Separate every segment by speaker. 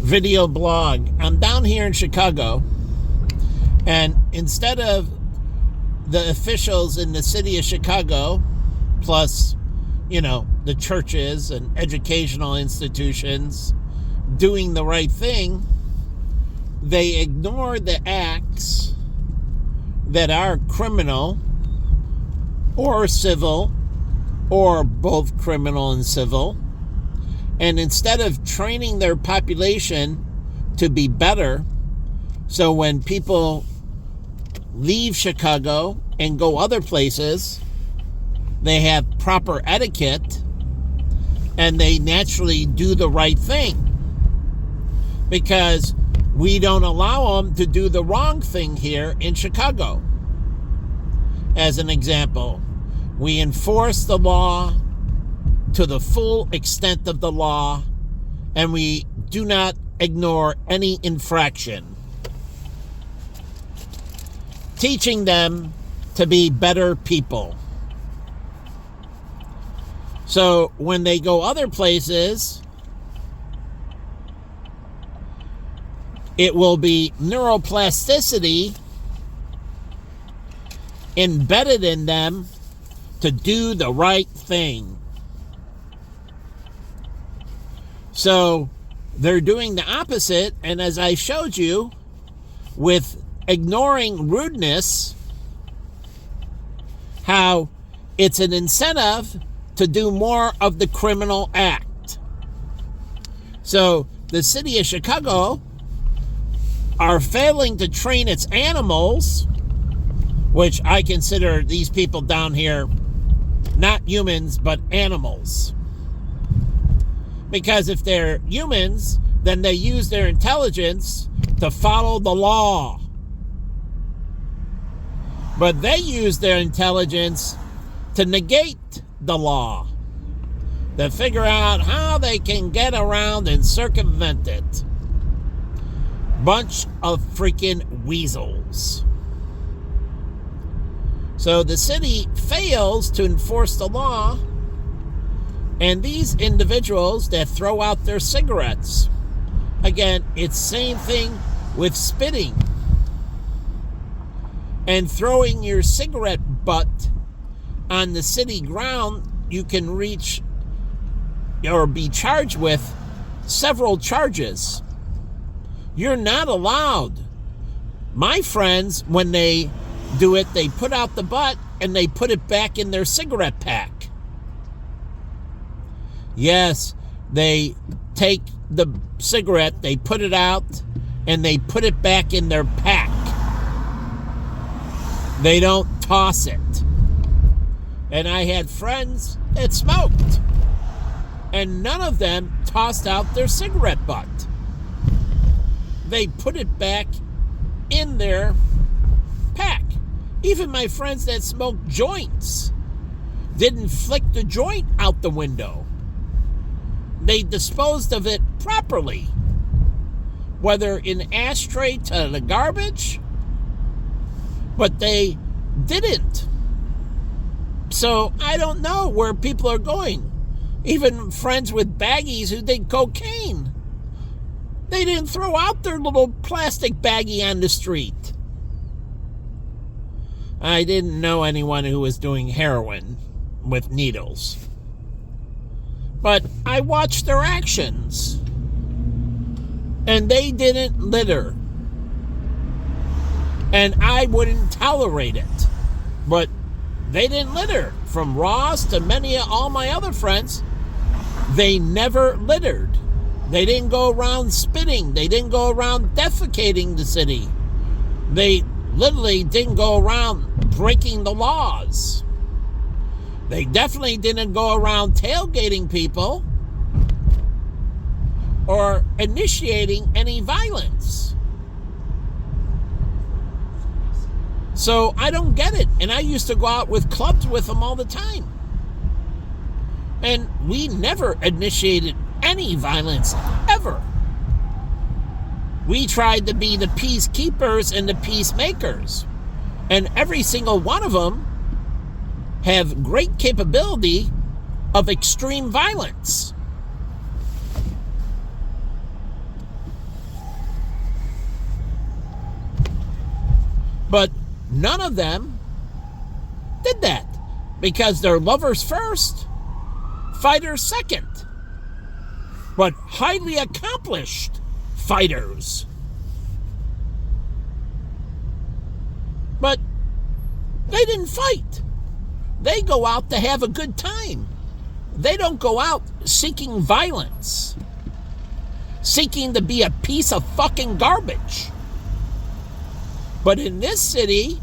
Speaker 1: video blog. I'm down here in Chicago, and instead of the officials in the city of Chicago, plus, the churches and educational institutions doing the right thing, they ignore the acts that are criminal or civil, or both criminal and civil. And instead of training their population to be better, so when people leave Chicago and go other places, they have proper etiquette and they naturally do the right thing, because we don't allow them to do the wrong thing here in Chicago. As an example, we enforce the law to the full extent of the law, and we do not ignore any infraction, teaching them to be better people. So when they go other places, it will be neuroplasticity embedded in them to do the right thing. So they're doing the opposite, and as I showed you, with ignoring rudeness, how it's an incentive to do more of the criminal act. So the city of Chicago are failing to train its animals, which I consider these people down here not humans, but animals. Because if they're humans, then they use their intelligence to follow the law. But they use their intelligence to negate the law, to figure out how they can get around and circumvent it. Bunch of freaking weasels. So the city fails to enforce the law, and these individuals that throw out their cigarettes, again, it's same thing with spitting and throwing your cigarette butt on the city ground. You can reach or be charged with several charges. You're not allowed. My friends, when they do it, they put out the butt and they put it back in their cigarette pack. Yes, they take the cigarette, they put it out, and they put it back in their pack. They don't toss it. And I had friends that smoked, and none of them tossed out their cigarette butt. They put it back in their pack. Even my friends that smoked joints didn't flick the joint out the window. They disposed of it properly, whether in ashtray to the garbage, but they didn't. So I don't know where people are going. Even friends with baggies who did cocaine, they didn't throw out their little plastic baggie on the street. I didn't know anyone who was doing heroin with needles. But I watched their actions, and they didn't litter. And I wouldn't tolerate it. But they didn't litter. From Ross to many of all my other friends, they never littered. They didn't go around spitting. They didn't go around defecating the city. They literally didn't go around breaking the laws. They definitely didn't go around tailgating people or initiating any violence. So I don't get it. And I used to go out with clubs with them all the time. And we never initiated any violence, ever. We tried to be the peacekeepers and the peacemakers. And every single one of them have great capability of extreme violence. But none of them did that because they're lovers first, fighters second, but highly accomplished fighters. But they didn't fight. They go out to have a good time. They don't go out seeking violence, seeking to be a piece of fucking garbage. But in this city,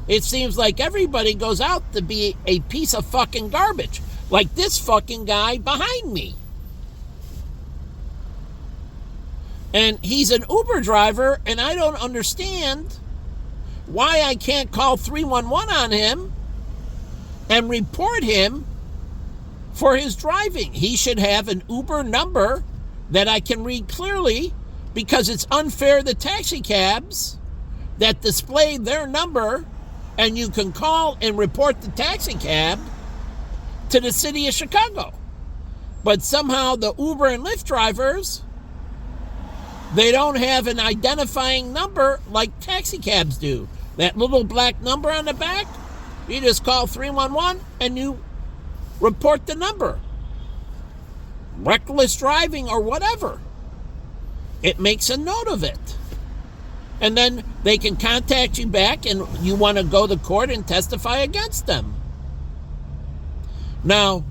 Speaker 1: it seems like everybody goes out to be a piece of fucking garbage. Like this fucking guy behind me. And he's an Uber driver, and I don't understand why I can't call 311 on him and report him for his driving. He should have an Uber number that I can read clearly, because it's unfair to taxi cabs that display their number and you can call and report the taxi cab to the city of Chicago. But somehow the Uber and Lyft drivers, they don't have an identifying number like taxi cabs do. That little black number on the back, you just call 311 and you report the number. Reckless driving or whatever. It makes a note of it. And then they can contact you back and you want to go to court and testify against them. Now,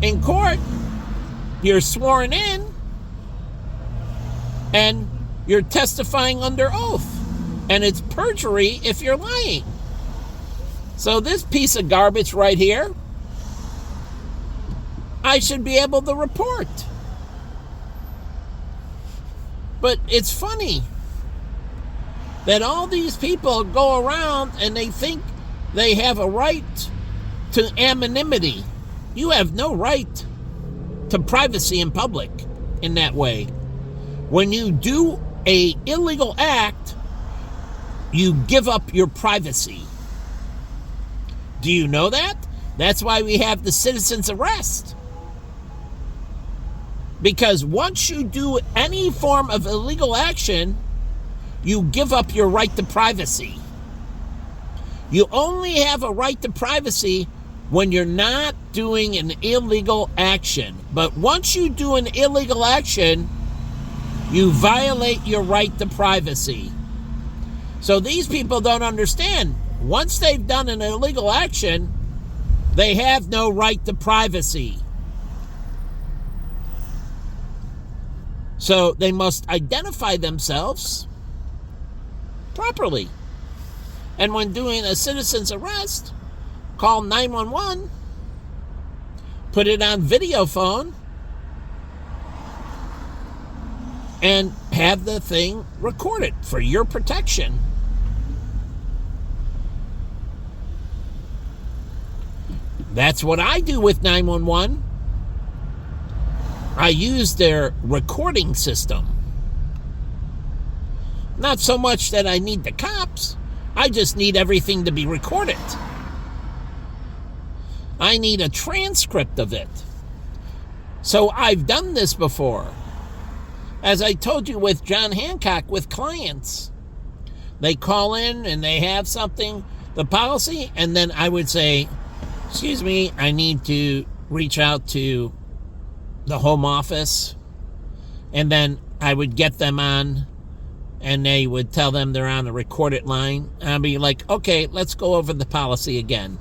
Speaker 1: in court, you're sworn in and you're testifying under oath. And it's perjury if you're lying. So this piece of garbage right here, I should be able to report. But it's funny that all these people go around and they think they have a right to anonymity. You have no right to privacy in public in that way. When you do an illegal act, you give up your privacy. Do you know that? That's why we have the citizen's arrest. Because once you do any form of illegal action, you give up your right to privacy. You only have a right to privacy when you're not doing an illegal action. But once you do an illegal action, you violate your right to privacy. So these people don't understand. Once they've done an illegal action, they have no right to privacy. So they must identify themselves properly. And when doing a citizen's arrest, call 911, put it on video phone, and have the thing recorded for your protection. That's what I do with 911. I use their recording system. Not so much that I need the cops. I just need everything to be recorded. I need a transcript of it. So I've done this before. As I told you with John Hancock, with clients, they call in and they have something, the policy, and then I would say, excuse me, I need to reach out to the home office. And then I would get them on and they would tell them they're on a recorded line. And I'd be like, okay, let's go over the policy again.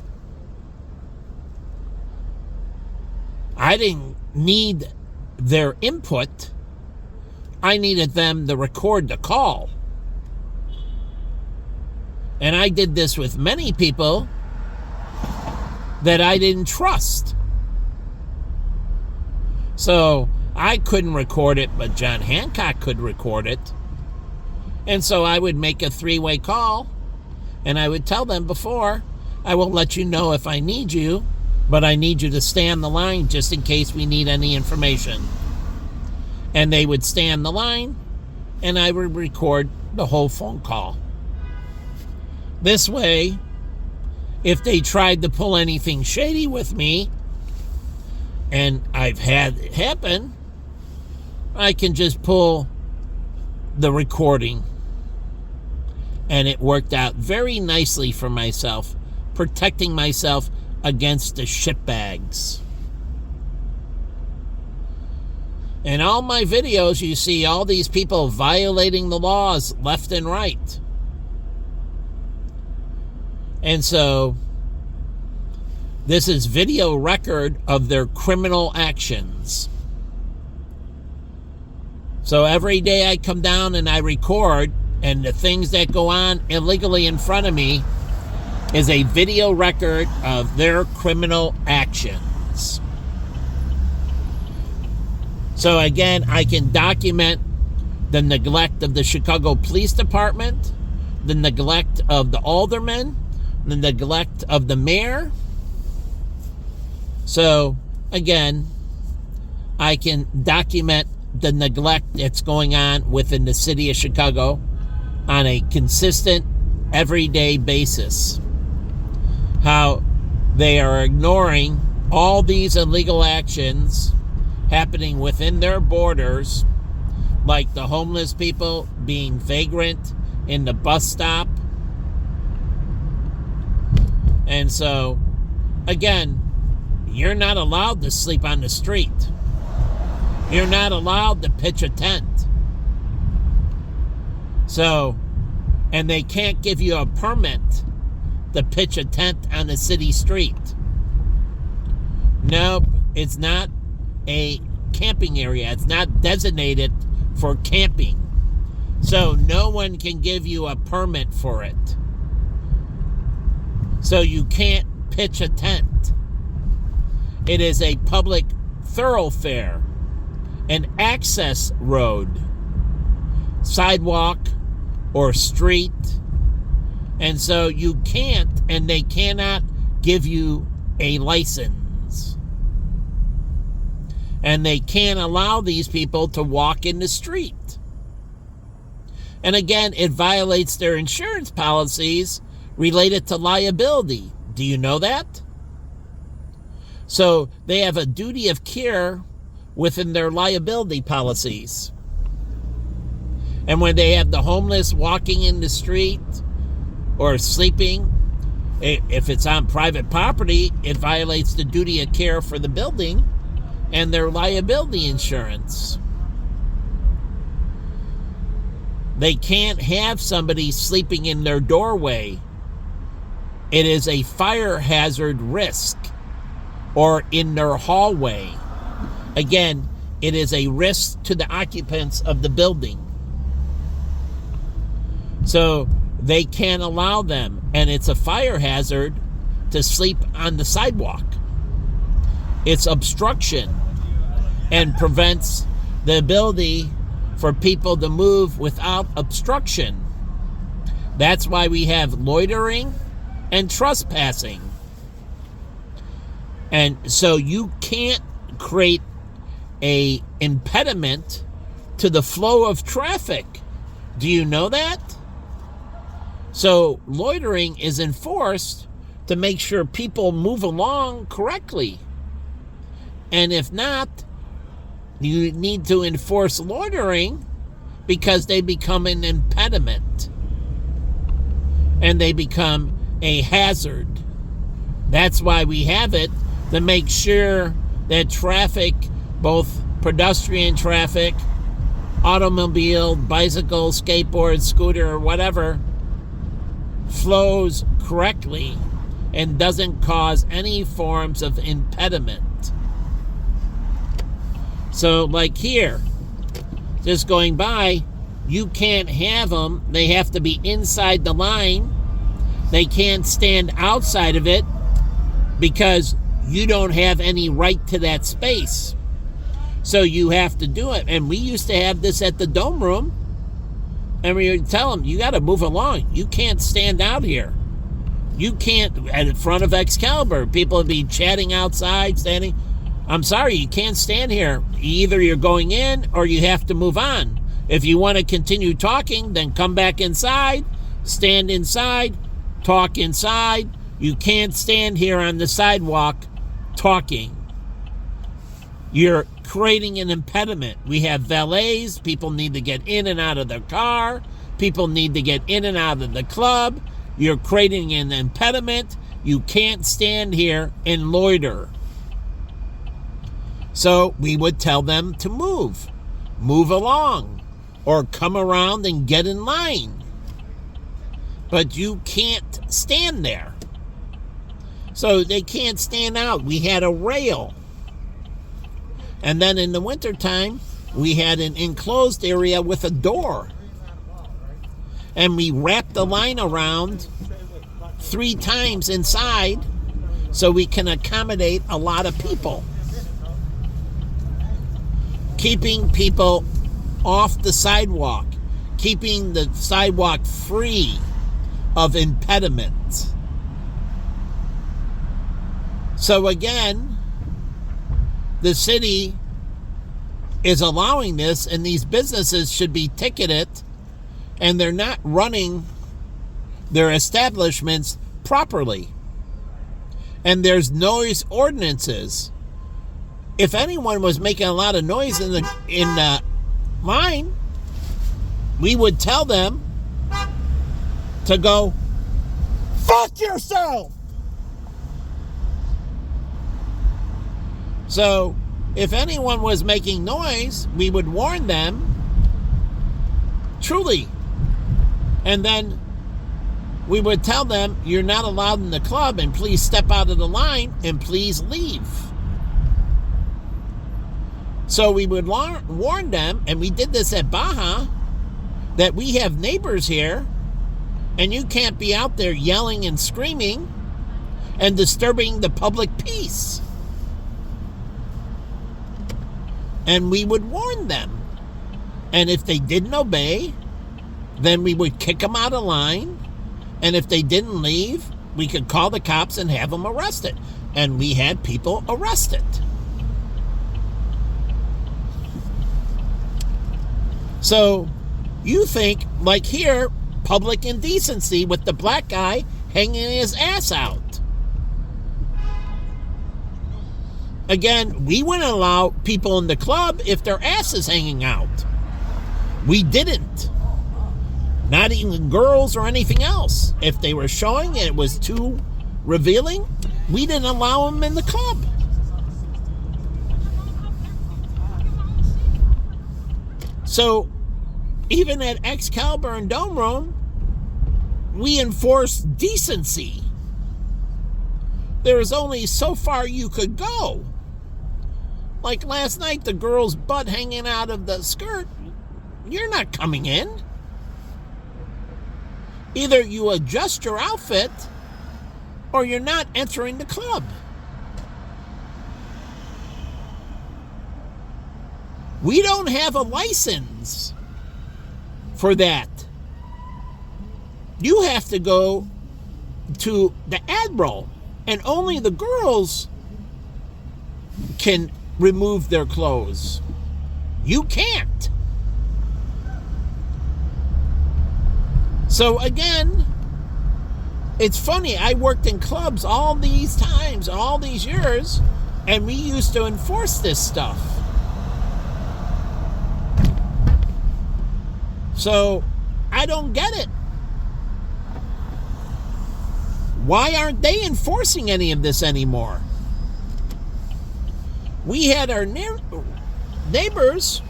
Speaker 1: I didn't need their input. I needed them to record the call. And I did this with many people that I didn't trust. So I couldn't record it, but John Hancock could record it. And so I would make a 3-way call, and I would tell them before, I will let you know if I need you, but I need you to stay on the line just in case we need any information. And they would stay on the line, and I would record the whole phone call. This way, if they tried to pull anything shady with me, and I've had it happen, I can just pull the recording And it worked out very nicely for myself, protecting myself against the shitbags. In all my videos, you see all these people violating the laws left and right. And so, this is video record of their criminal actions. So every day I come down and I record, and the things that go on illegally in front of me is a video record of their criminal actions. So again, I can document the neglect of the Chicago Police Department, the neglect of the aldermen, the neglect of the mayor. So again, I can document the neglect that's going on within the city of Chicago on a consistent, everyday basis. How they are ignoring all these illegal actions happening within their borders, like the homeless people being vagrant in the bus stop. And so, again, you're not allowed to sleep on the street. You're not allowed to pitch a tent. So, and they can't give you a permit to pitch a tent on the city street. Nope, it's not a camping area. It's not designated for camping. So no one can give you a permit for it. So you can't pitch a tent. It is a public thoroughfare, an access road, sidewalk, or street. And so you can't, and they cannot give you a license. And they can't allow these people to walk in the street. And again, it violates their insurance policies related to liability. Do you know that? So they have a duty of care within their liability policies. And when they have the homeless walking in the street or sleeping, if it's on private property, it violates the duty of care for the building and their liability insurance. They can't have somebody sleeping in their doorway. It is a fire hazard risk, or in their hallway. Again, it is a risk to the occupants of the building. So they can't allow them, and it's a fire hazard to sleep on the sidewalk. It's obstruction and prevents the ability for people to move without obstruction. That's why we have loitering and trespassing. And so you can't create an impediment to the flow of traffic. Do you know that? So loitering is enforced to make sure people move along correctly. And if not, you need to enforce loitering because they become an impediment and they become a hazard. That's why we have it, to make sure that traffic, both pedestrian traffic, automobile, bicycle, skateboard, scooter, or whatever, flows correctly and doesn't cause any forms of impediment. So like here, just going by, you can't have them. They have to be inside the line. They can't stand outside of it because you don't have any right to that space. So you have to do it. And we used to have this at the Dome Room. And we would tell them, you got to move along. You can't stand out here. You can't, in front of Excalibur, people would be chatting outside, standing. I'm sorry, you can't stand here. Either you're going in or you have to move on. If you want to continue talking, then come back inside, stand inside, talk inside. You can't stand here on the sidewalk talking. You're creating an impediment. We have valets. People need to get in and out of their car. People need to get in and out of the club. You're creating an impediment. You can't stand here and loiter. So we would tell them to move along, or come around and get in line. But you can't stand there. So they can't stand out. We had a rail. And then in the wintertime, we had an enclosed area with a door. And we wrapped the line around 3 times inside so we can accommodate a lot of people. Keeping people off the sidewalk. Keeping the sidewalk free of impediments. So again, the city is allowing this, and these businesses should be ticketed, and they're not running their establishments properly. And there's noise ordinances. If anyone was making a lot of noise in the line, we would tell them to go fuck yourself. So if anyone was making noise, we would warn them, truly. And then we would tell them, you're not allowed in the club, and please step out of the line and please leave. So we would warn them, and we did this at Baja, that we have neighbors here, and you can't be out there yelling and screaming and disturbing the public peace. And we would warn them. And if they didn't obey, then we would kick them out of line. And if they didn't leave, we could call the cops and have them arrested. And we had people arrested. So you think, like here, public indecency with the black guy hanging his ass out. Again, we wouldn't allow people in the club if their ass is hanging out. We didn't. Not even girls or anything else. If they were showing and it was too revealing, we didn't allow them in the club. So, even at Excalibur and Dome Room, we enforce decency. There is only so far you could go. Like last night, the girl's butt hanging out of the skirt. You're not coming in. Either you adjust your outfit, or you're not entering the club. We don't have a license for that. You have to go to the Admiral, and only the girls can remove their clothes. You can't. So again, it's funny. I worked in clubs all these times, all these years, and we used to enforce this stuff. So I don't get it. Why aren't they enforcing any of this anymore? We had our neighbors,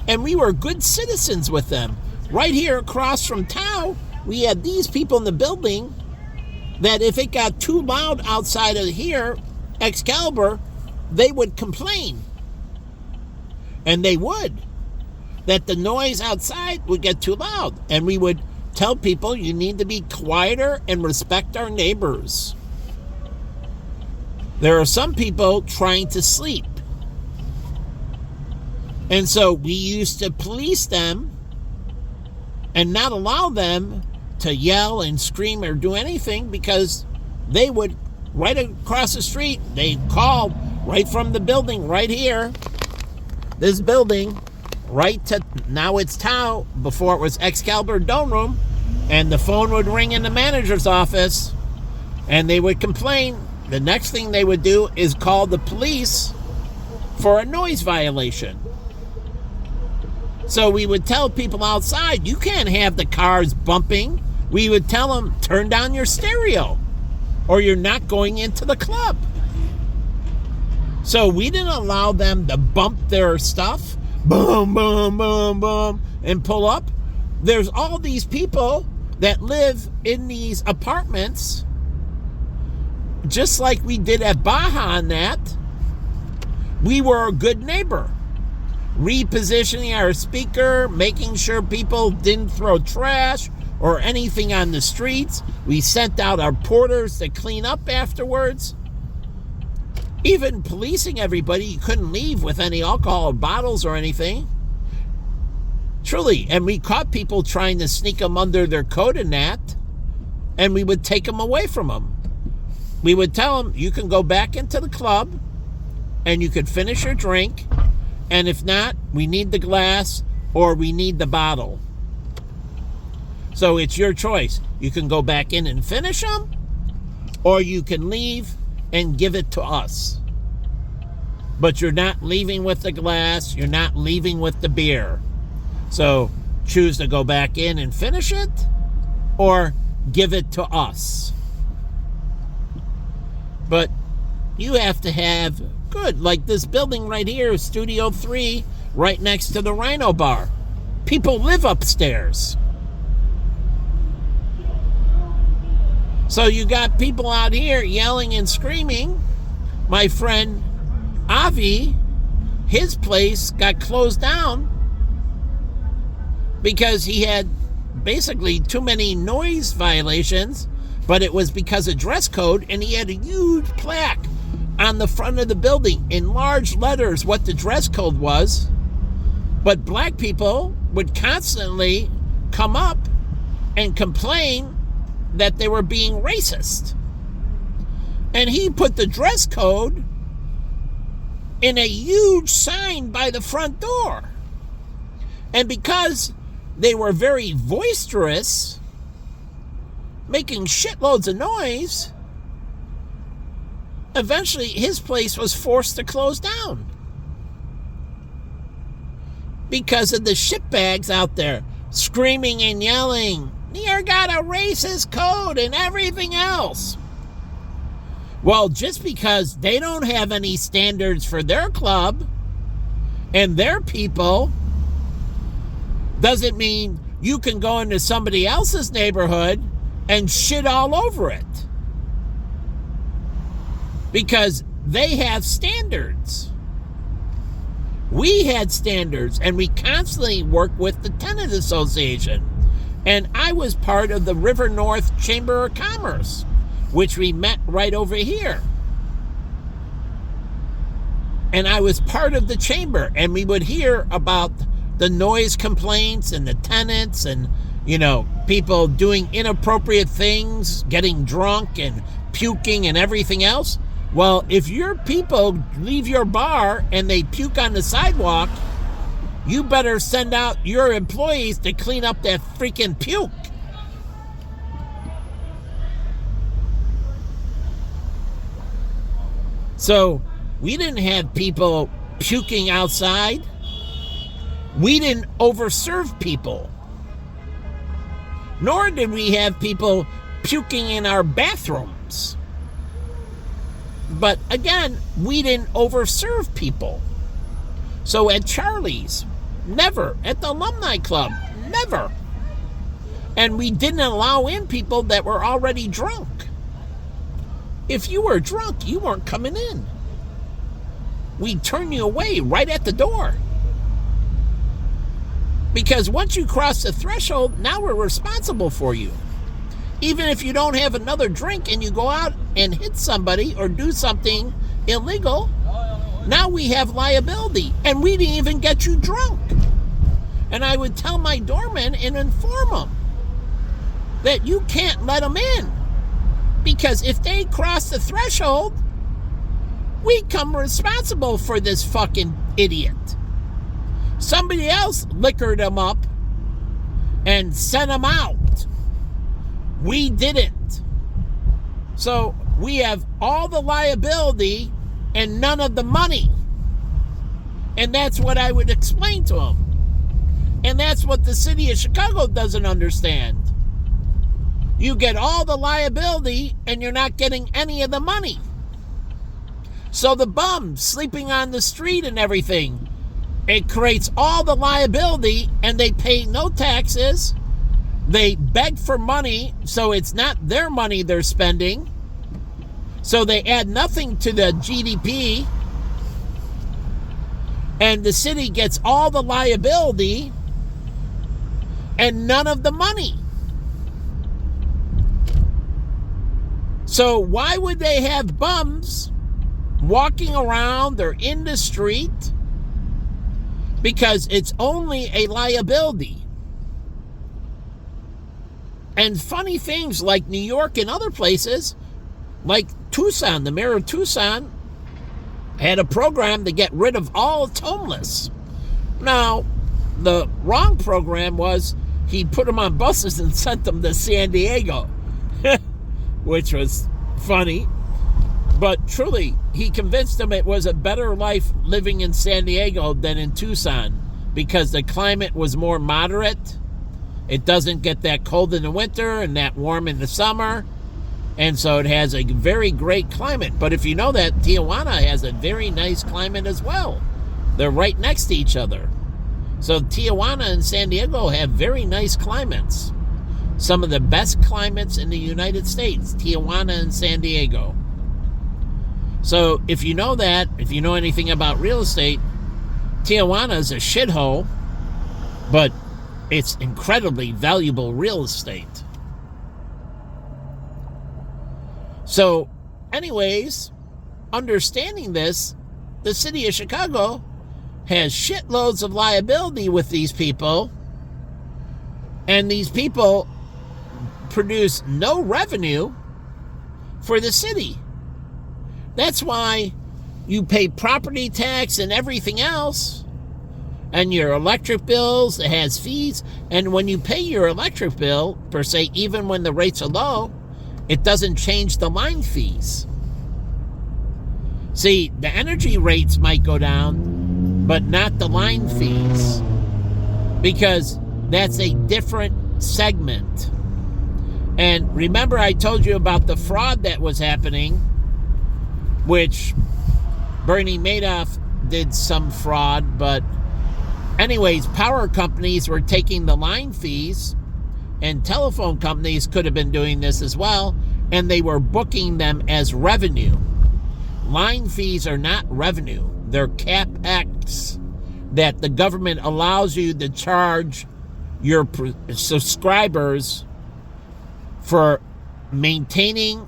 Speaker 1: and we were good citizens with them. Right here across from Tao, we had these people in the building that if it got too loud outside of here, Excalibur, they would complain. And they would. That the noise outside would get too loud. And we would tell people, you need to be quieter and respect our neighbors. There are some people trying to sleep. And so we used to police them and not allow them to yell and scream or do anything, because they would, right across the street, they called right from the building right here, this building, right to, now it's Tao, before it was Excalibur Dome Room, and the phone would ring in the manager's office, and they would complain. The next thing they would do is call the police for a noise violation. So we would tell people outside, you can't have the cars bumping. We would tell them, turn down your stereo or you're not going into the club. So we didn't allow them to bump their stuff, boom, boom, boom, boom, and pull up. There's all these people that live in these apartments, just like we did at Baja on that. We were a good neighbor, repositioning our speaker, making sure people didn't throw trash or anything on the streets. We sent out our porters to clean up afterwards. Even policing everybody. You couldn't leave with any alcohol or bottles or anything. Truly. And we caught people trying to sneak them under their coat and that, and we would take them away from them. We would tell them, you can go back into the club and you could finish your drink, and if not, we need the glass or we need the bottle. So it's your choice. You can go back in and finish them, or you can leave and give it to us. But you're not leaving with the glass. You're not leaving with the beer. So choose to go back in and finish it or give it to us. But you have to have good, like this building right here, Studio 3, right next to the Rhino Bar. People live upstairs. So you got people out here yelling and screaming. My friend Avi, his place got closed down because he had basically too many noise violations, but it was because of dress code, and he had a huge plaque on the front of the building in large letters what the dress code was. But black people would constantly come up and complain that they were being racist. And he put the dress code in a huge sign by the front door. And because they were very boisterous, making shitloads of noise, eventually his place was forced to close down. Because of the shitbags out there screaming and yelling, "You're got a racist code," and everything else. Well, just because they don't have any standards for their club and their people doesn't mean you can go into somebody else's neighborhood and shit all over it. Because they have standards. We had standards, and we constantly worked with the Tenant Association. And I was part of the River North Chamber of Commerce, which we met right over here. And I was part of the chamber, and we would hear about the noise complaints and the tenants and, people doing inappropriate things, getting drunk and puking and everything else. Well, if your people leave your bar and they puke on the sidewalk, you better send out your employees to clean up that freaking puke. So we didn't have people puking outside. We didn't overserve people. Nor did we have people puking in our bathrooms. But again, we didn't overserve people. So at Charlie's, never. At the Alumni Club, never. And we didn't allow in people that were already drunk. If you were drunk, you weren't coming in. We'd turn you away right at the door. Because once you cross the threshold, now we're responsible for you. Even if you don't have another drink and you go out and hit somebody or do something illegal, now we have liability, and we didn't even get you drunk. And I would tell my doorman and inform them that you can't let them in, because if they cross the threshold, we come responsible for this fucking idiot. Somebody else liquored them up and sent them out. We didn't. So we have all the liability and none of the money. And that's what I would explain to them. And that's what the city of Chicago doesn't understand. You get all the liability and you're not getting any of the money. So the bums sleeping on the street and everything, it creates all the liability and they pay no taxes. They beg for money, so it's not their money they're spending. So they add nothing to the GDP. And the city gets all the liability and none of the money. So why would they have bums walking around or in the street? Because it's only a liability. And funny things like New York and other places, like Tucson, the mayor of Tucson, had a program to get rid of all homeless. Now, the wrong program was he put them on buses and sent them to San Diego, which was funny. But truly, he convinced them it was a better life living in San Diego than in Tucson because the climate was more moderate. It doesn't get that cold in the winter and that warm in the summer. And so it has a very great climate. But if you know that, Tijuana has a very nice climate as well. They're right next to each other. So Tijuana and San Diego have very nice climates. Some of the best climates in the United States, Tijuana and San Diego. So if you know that, if you know anything about real estate, Tijuana is a shithole, but it's incredibly valuable real estate. So, anyways, understanding this, the city of Chicago has shitloads of liability with these people, and these people produce no revenue for the city. That's why you pay property tax and everything else, and your electric bills, it has fees, and when you pay your electric bill, per se, even when the rates are low, it doesn't change the line fees. See, the energy rates might go down, but not the line fees, because that's a different segment. And remember I told you about the fraud that was happening, which Bernie Madoff did some fraud, but anyways, power companies were taking the line fees, and telephone companies could have been doing this as well, and they were booking them as revenue. Line fees are not revenue. They're CapEx that the government allows you to charge your subscribers for maintaining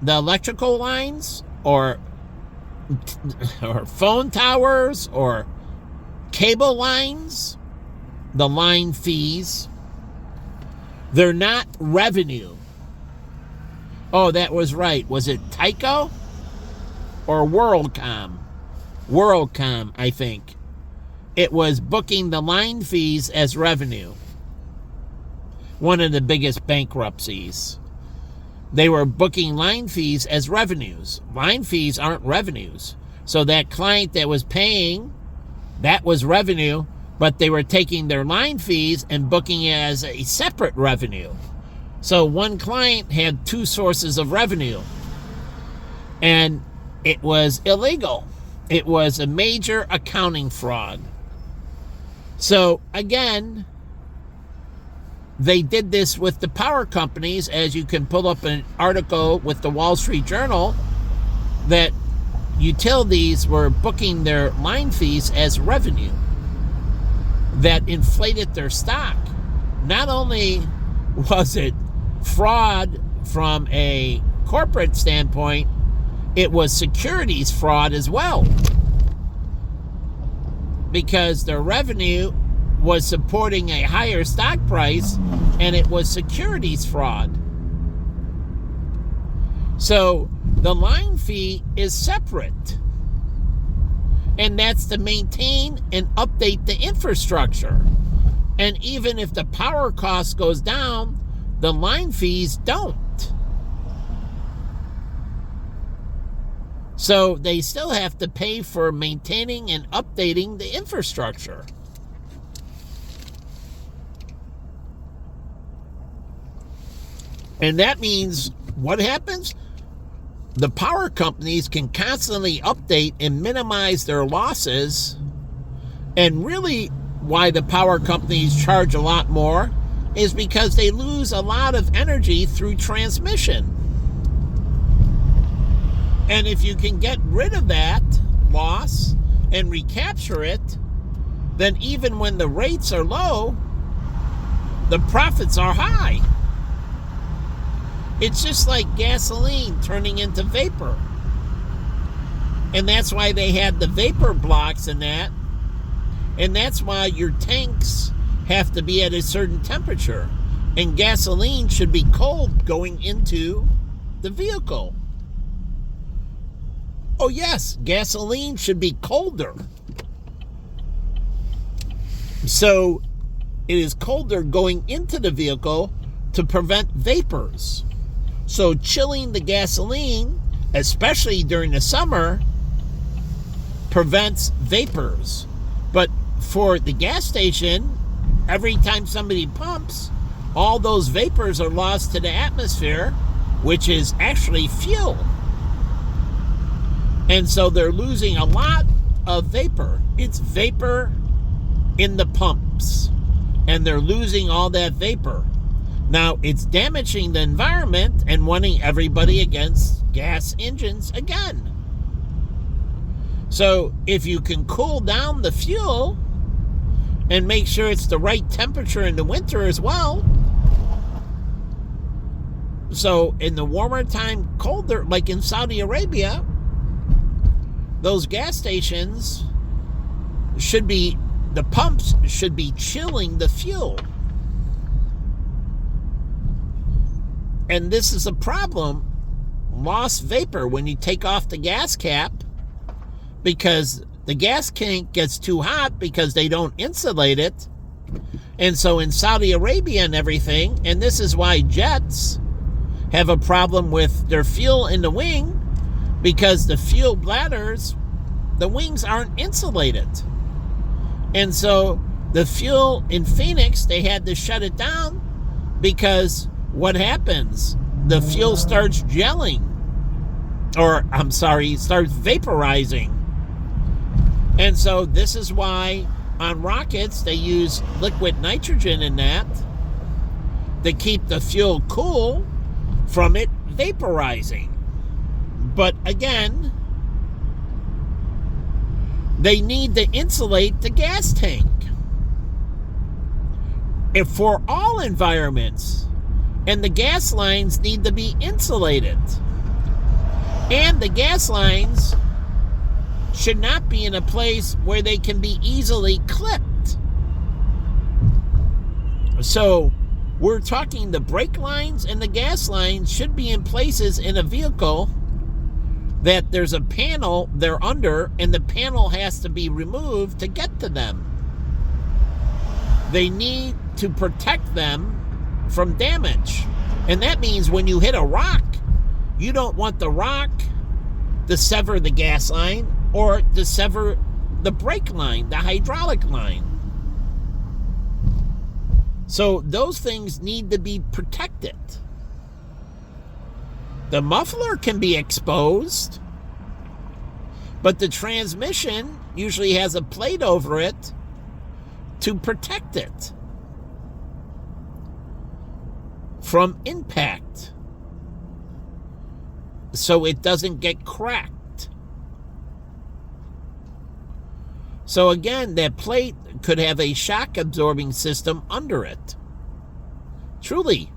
Speaker 1: the electrical lines or phone towers or cable lines. The line fees, they're not revenue. Oh, that was right. Was it Tyco or WorldCom? WorldCom, I think. It was booking the line fees as revenue. One of the biggest bankruptcies. They were booking line fees as revenues. Line fees aren't revenues. So that client that was paying, that was revenue, but they were taking their line fees and booking it as a separate revenue. So one client had two sources of revenue, and it was illegal. It was a major accounting fraud. So again, they did this with the power companies, as you can pull up an article with the Wall Street Journal, that utilities were booking their line fees as revenue that inflated their stock. Not only was it fraud from a corporate standpoint, it was securities fraud as well, because their revenue was supporting a higher stock price, and it was securities fraud. So the line fee is separate, and that's to maintain and update the infrastructure. And even if the power cost goes down, the line fees don't. So they still have to pay for maintaining and updating the infrastructure. And that means what happens? The power companies can constantly update and minimize their losses. And really, why the power companies charge a lot more is because they lose a lot of energy through transmission. And if you can get rid of that loss and recapture it, then even when the rates are low, the profits are high. It's just like gasoline turning into vapor. And that's why they had the vapor blocks in that. And that's why your tanks have to be at a certain temperature. And gasoline should be cold going into the vehicle. Oh yes, gasoline should be colder. So it is colder going into the vehicle to prevent vapors. So chilling the gasoline, especially during the summer, prevents vapors. But for the gas station, every time somebody pumps, all those vapors are lost to the atmosphere, which is actually fuel. And so they're losing a lot of vapor. It's vapor in the pumps. And they're losing all that vapor. Now, it's damaging the environment and warning everybody against gas engines again. So, if you can cool down the fuel and make sure it's the right temperature in the winter as well. So, in the warmer time, colder, like in Saudi Arabia, those gas stations should be, the pumps should be chilling the fuel. And this is a problem, lost vapor, when you take off the gas cap, because the gas tank gets too hot because they don't insulate it. And so in Saudi Arabia and everything, and this is why jets have a problem with their fuel in the wing, because the fuel bladders, the wings aren't insulated. And so the fuel in Phoenix, they had to shut it down because what happens? The fuel starts gelling. Starts vaporizing. And so this is why on rockets they use liquid nitrogen in that to keep the fuel cool from it vaporizing. But again, they need to insulate the gas tank. If for all environments, and the gas lines need to be insulated. And the gas lines should not be in a place where they can be easily clipped. So we're talking the brake lines and the gas lines should be in places in a vehicle that there's a panel they're under, and the panel has to be removed to get to them. They need to protect them from damage. And that means when you hit a rock, you don't want the rock to sever the gas line or to sever the brake line, the hydraulic line. So those things need to be protected. The muffler can be exposed, but the transmission usually has a plate over it to protect it from impact, so it doesn't get cracked. So again, that plate could have a shock absorbing system under it. Truly.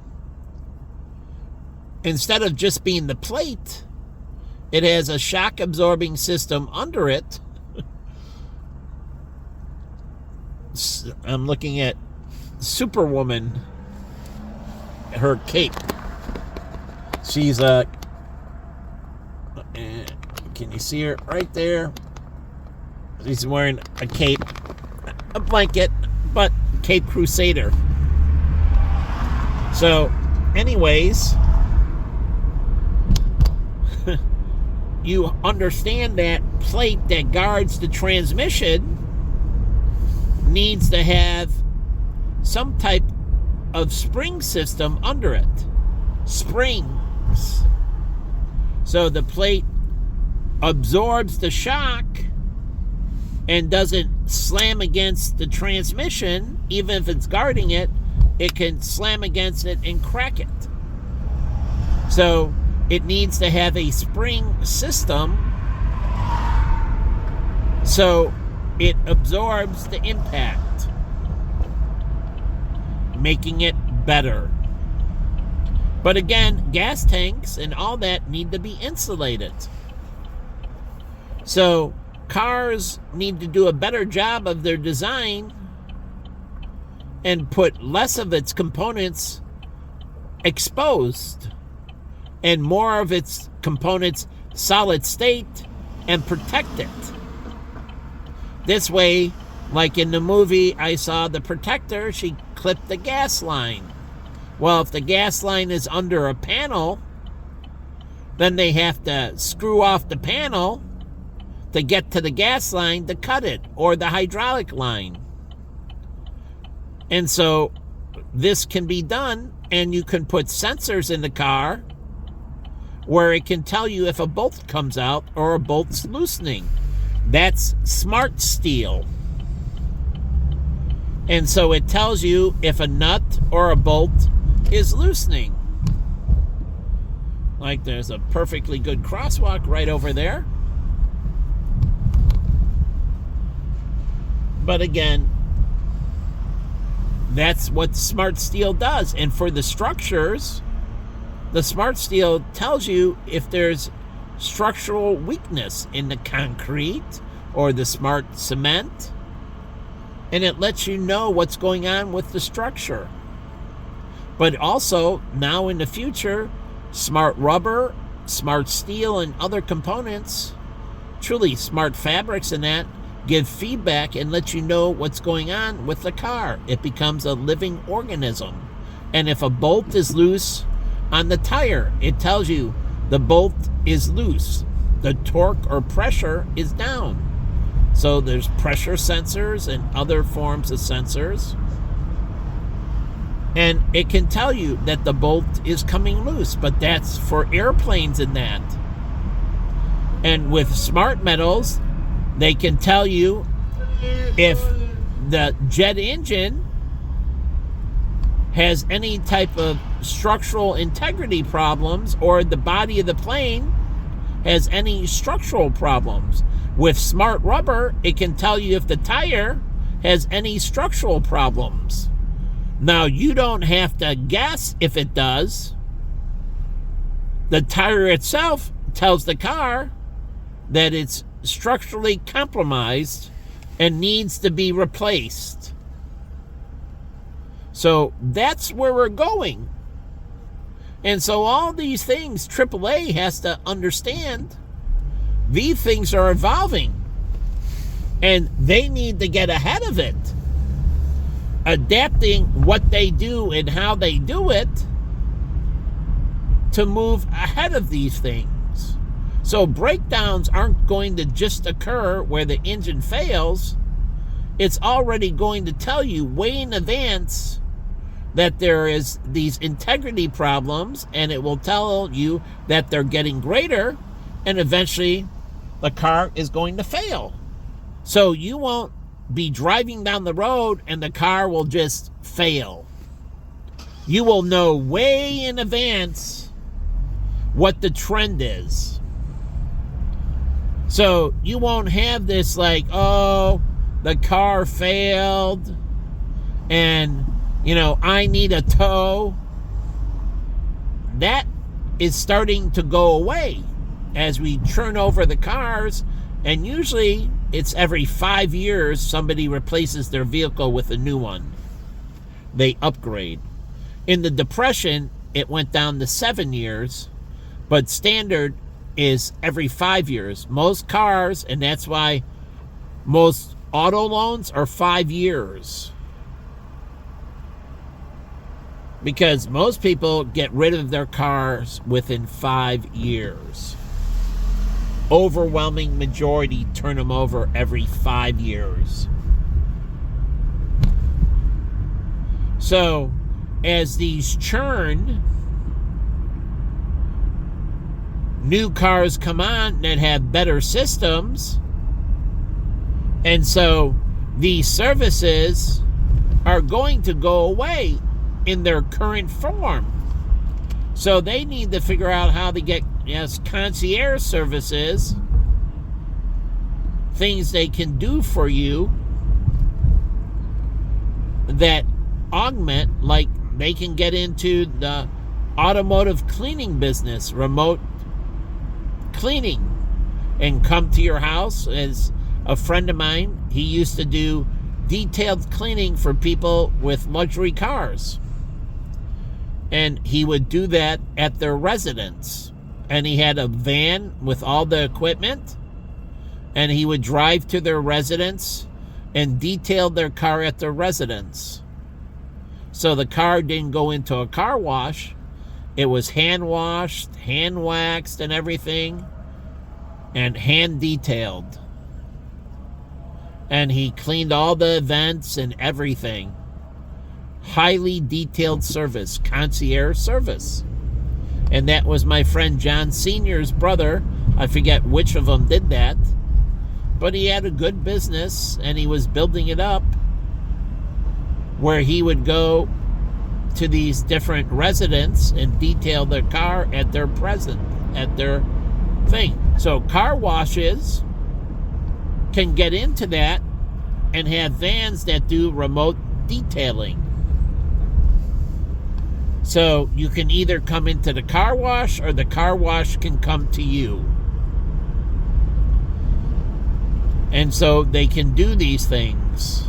Speaker 1: Instead of just being the plate, it has a shock absorbing system under it. I'm looking at Superwoman, her cape. She's can you see her right there? She's wearing a cape, a blanket, but Cape Crusader. So, anyways, you understand that plate that guards the transmission needs to have some type of spring system under it. springs. So the plate absorbs the shock and doesn't slam against the transmission. Even if it's guarding it, it can slam against it and crack it. So it needs to have a spring system so it absorbs the impact, making it better. But again, gas tanks and all that need to be insulated. So cars need to do a better job of their design and put less of its components exposed and more of its components solid state and protect it. This way, like in the movie I saw The Protector, she clipped the gas line. Well, if the gas line is under a panel, then they have to screw off the panel to get to the gas line to cut it, or the hydraulic line. And so this can be done, and you can put sensors in the car where it can tell you if a bolt comes out or a bolt's loosening. That's smart steel. And so it tells you if a nut or a bolt is loosening. Like there's a perfectly good crosswalk right over there. But again, that's what smart steel does. And for the structures, the smart steel tells you if there's structural weakness in the concrete or the smart cement, and it lets you know what's going on with the structure. But also, now in the future, smart rubber, smart steel, and other components, truly smart fabrics and that, give feedback and let you know what's going on with the car. It becomes a living organism. And if a bolt is loose on the tire, it tells you the bolt is loose. The torque or pressure is down. So there's pressure sensors and other forms of sensors. And it can tell you that the bolt is coming loose, but that's for airplanes and that. And with smart metals, they can tell you if the jet engine has any type of structural integrity problems or the body of the plane has any structural problems. With smart rubber, it can tell you if the tire has any structural problems. Now, you don't have to guess if it does. The tire itself tells the car that it's structurally compromised and needs to be replaced. So that's where we're going. And so all these things AAA has to understand, these things are evolving and they need to get ahead of it, adapting what they do and how they do it to move ahead of these things. So breakdowns aren't going to just occur where the engine fails. It's already going to tell you way in advance that there is these integrity problems, and it will tell you that they're getting greater, and eventually the car is going to fail. So you won't be driving down the road and the car will just fail. You will know way in advance what the trend is. So you won't have this like, oh, the car failed and, you know, I need a tow. That is starting to go away as we turn over the cars, and usually it's every 5 years somebody replaces their vehicle with a new one. They upgrade. In the Depression, it went down to 7 years, but standard is every 5 years. Most cars, and that's why most auto loans are 5 years. Because most people get rid of their cars within 5 years. Overwhelming majority turn them over every 5 years. So, as these churn, new cars come on that have better systems. And so these services are going to go away in their current form. So they need to figure out how to get concierge services, things they can do for you that augment, like they can get into the automotive cleaning business, remote cleaning, and come to your house. As a friend of mine, he used to do detailed cleaning for people with luxury cars. And he would do that at their residence. And he had a van with all the equipment. And he would drive to their residence and detail their car at their residence. So the car didn't go into a car wash. It was hand washed, hand waxed and everything. And hand detailed. And he cleaned all the vents and everything. Highly detailed service, concierge service. And that was my friend John Sr.'s brother. I forget which of them did that. But he had a good business, and he was building it up where he would go to these different residents and detail their car at their thing. So car washes can get into that and have vans that do remote detailing. So you can either come into the car wash or the car wash can come to you. And so they can do these things.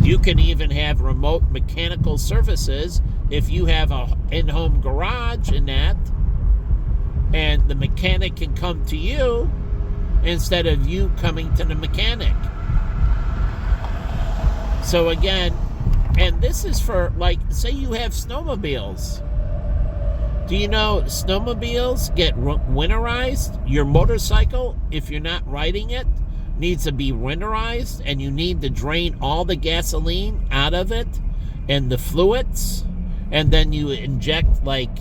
Speaker 1: You can even have remote mechanical services if you have a in-home garage and that, and the mechanic can come to you instead of you coming to the mechanic. So again, and this is for, like, say you have snowmobiles. Do you know snowmobiles get winterized? Your motorcycle, if you're not riding it, needs to be winterized, and you need to drain all the gasoline out of it and the fluids, and then you inject, like,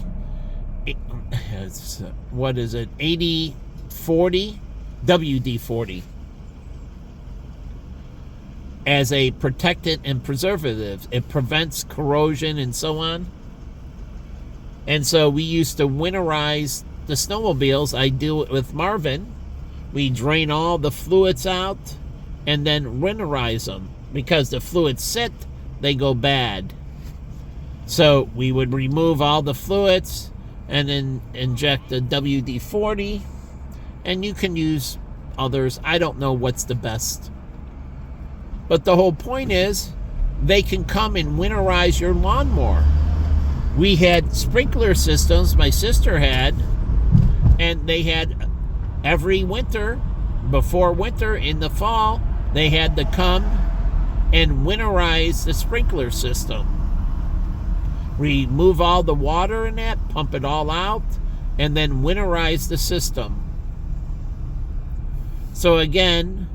Speaker 1: what is it, 80-40, WD-40. As a protectant and preservative. It prevents corrosion and so on. And so we used to winterize the snowmobiles. I do it with Marvin. We drain all the fluids out and then winterize them. Because the fluids sit, they go bad. So we would remove all the fluids and then inject the WD-40. And you can use others. I don't know what's the best. But the whole point is, they can come and winterize your lawnmower. We had sprinkler systems, my sister had, and they had every winter, before winter, in the fall, they had to come and winterize the sprinkler system. Remove all the water in that, pump it all out, and then winterize the system. So again,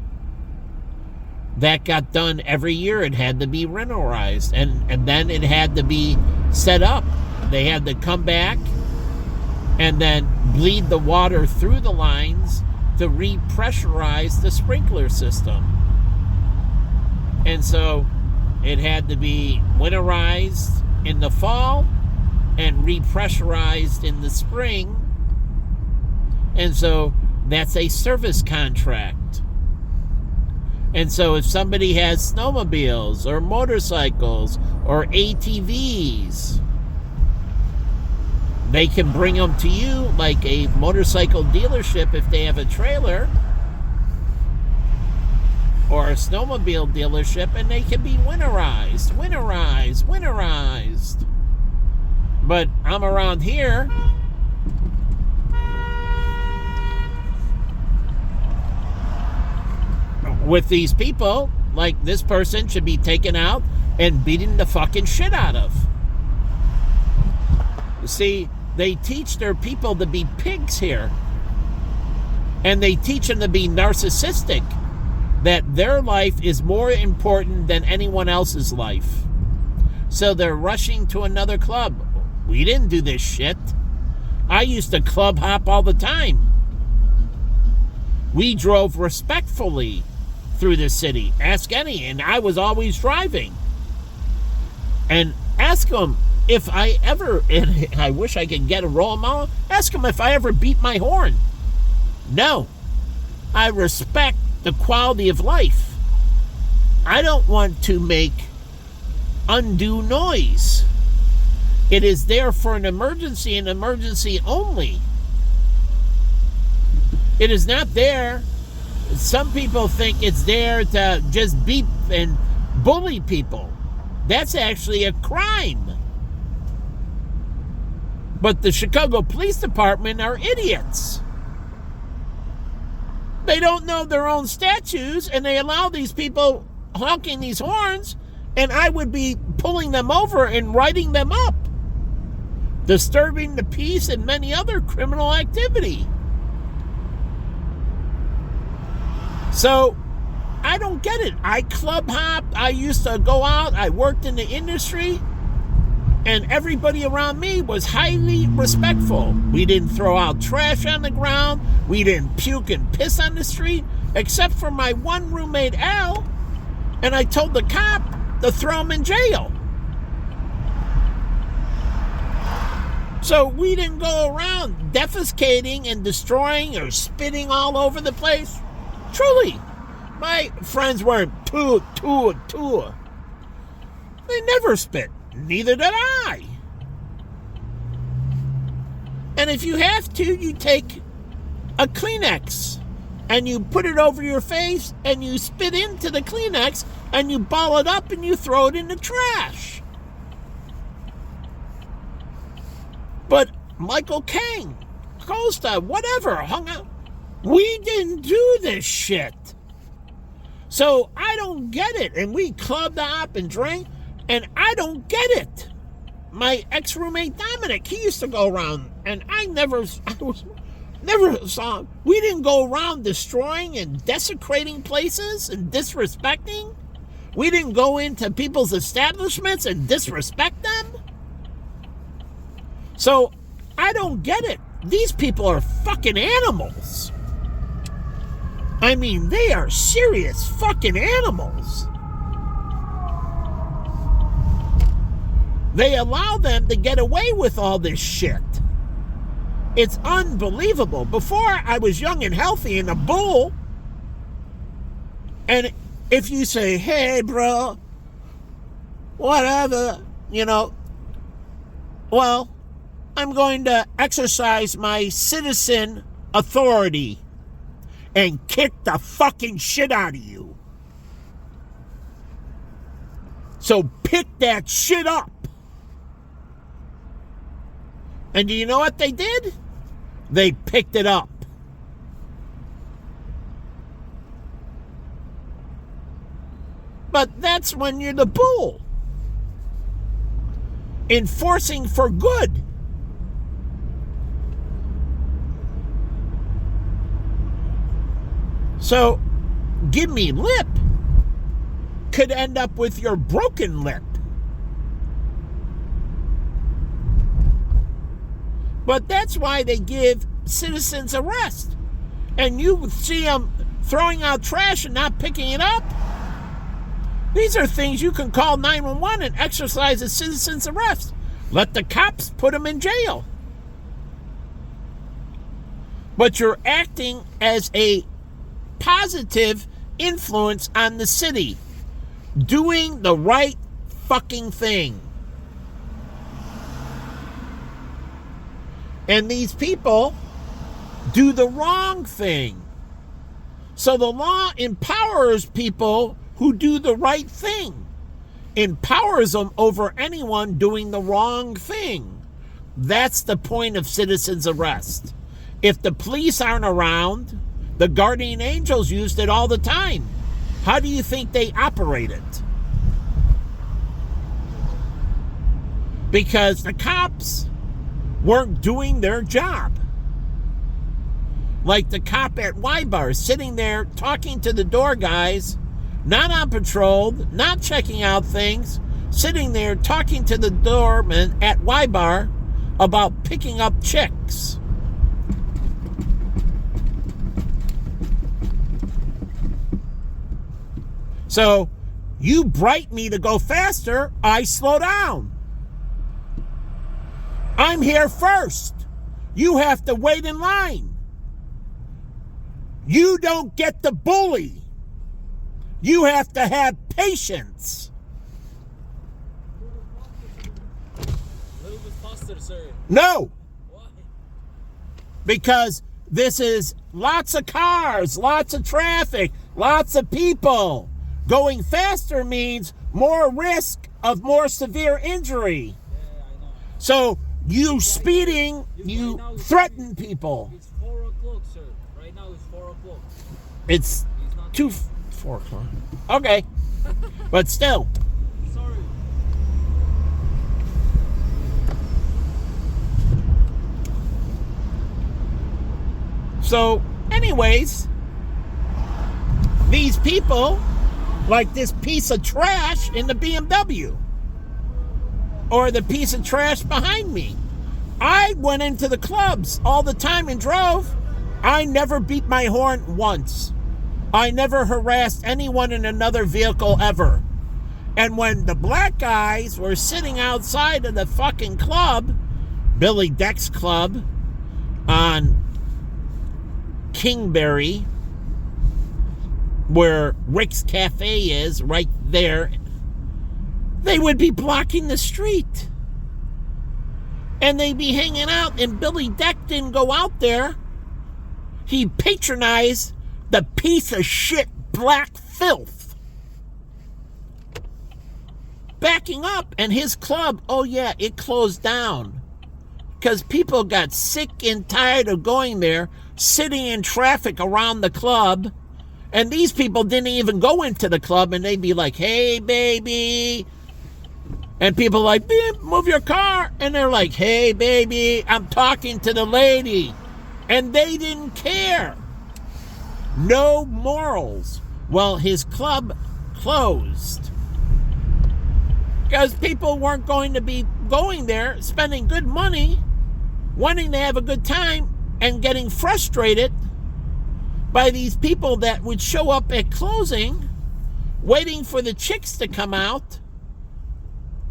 Speaker 1: that got done every year. It had to be winterized, and then it had to be set up. They had to come back and then bleed the water through the lines to repressurize the sprinkler system. And so it had to be winterized in the fall and repressurized in the spring. And so that's a service contract. And so if somebody has snowmobiles or motorcycles or ATVs, they can bring them to you, like a motorcycle dealership if they have a trailer, or a snowmobile dealership, and they can be winterized. But I'm around here, with these people, like this person should be taken out and beaten the fucking shit out of. See, they teach their people to be pigs here. And they teach them to be narcissistic. That their life is more important than anyone else's life. So they're rushing to another club. We didn't do this shit. I used to club hop all the time. We drove respectfully through the city. Ask any, and I was always driving. And ask them if I ever, and I wish I could get a role model, ask them if I ever beat my horn. No. I respect the quality of life. I don't want to make undue noise. It is there for an emergency and emergency only. It is not there. Some people think it's there to just beat and bully people. That's actually a crime. But the Chicago Police Department are idiots. They don't know their own statutes, and they allow these people honking these horns, and I would be pulling them over and writing them up. Disturbing the peace and many other criminal activity. So, I don't get it. I club hop. I used to go out. I worked in the industry. And everybody around me was highly respectful. We didn't throw out trash on the ground. We didn't puke and piss on the street. Except for my one roommate, Al. And I told the cop to throw him in jail. So we didn't go around defecating and destroying or spitting all over the place. Truly, my friends weren't too. They never spit. Neither did I. And if you have to, you take a Kleenex and you put it over your face and you spit into the Kleenex and you ball it up and you throw it in the trash. But Michael King, Costa, whatever, hung out. We didn't do this shit. So I don't get it. And we clubbed up and drank, and I don't get it. My ex-roommate Dominic, he used to go around, and I never saw him. We didn't go around destroying and desecrating places and disrespecting. We didn't go into people's establishments and disrespect them. So I don't get it. These people are fucking animals. I mean, they are serious fucking animals. They allow them to get away with all this shit. It's unbelievable. Before, I was young and healthy and a bull. And if you say, hey, bro, whatever, well, I'm going to exercise my citizen authority and kick the fucking shit out of you. So pick that shit up. And do you know what they did? They picked it up. But that's when you're the bull. Enforcing for good. So, give me lip could end up with your broken lip. But that's why they give citizens arrest. And you see them throwing out trash and not picking it up. These are things you can call 911 and exercise a citizen's arrest. Let the cops put them in jail. But you're acting as a positive influence on the city. Doing the right fucking thing. And these people do the wrong thing. So the law empowers people who do the right thing. Empowers them over anyone doing the wrong thing. That's the point of citizen's arrest. If the police aren't around, the guardian angels used it all the time. How do you think they operate it? Because the cops weren't doing their job. Like the cop at Y-Bar sitting there talking to the door guys, not on patrol, not checking out things, sitting there talking to the doorman at Y-Bar about picking up chicks. So you bright me to go faster, I slow down. I'm here first. You have to wait in line. You don't get to bully. You have to have patience.
Speaker 2: A little bit faster, sir.
Speaker 1: No.
Speaker 2: Why?
Speaker 1: Because this is lots of cars, lots of traffic, lots of people. Going faster means more risk of more severe injury.
Speaker 2: Yeah, I know.
Speaker 1: So you speeding, you threaten people.
Speaker 2: It's 4 o'clock, sir. Right now it's 4 o'clock.
Speaker 1: It's
Speaker 2: He's not
Speaker 1: 4 o'clock. Okay. But still.
Speaker 2: sorry.
Speaker 1: So, anyways, these people, like this piece of trash in the BMW, or the piece of trash behind me. I went into the clubs all the time and drove. I never beat my horn once. I never harassed anyone in another vehicle ever. And when the black guys were sitting outside of the fucking club, Billy Deck's club on Kingberry, where Rick's Cafe is, right there, they would be blocking the street. And they'd be hanging out, and Billy Deck didn't go out there. He patronized the piece of shit black filth. Backing up, and his club, oh yeah, it closed down. Because people got sick and tired of going there, sitting in traffic around the club. And these people didn't even go into the club, and they'd be like, hey, baby. And people like, move your car. And they're like, hey, baby, I'm talking to the lady. And they didn't care. No morals. Well, his club closed. Because people weren't going to be going there, spending good money, wanting to have a good time, and getting frustrated by these people that would show up at closing, waiting for the chicks to come out.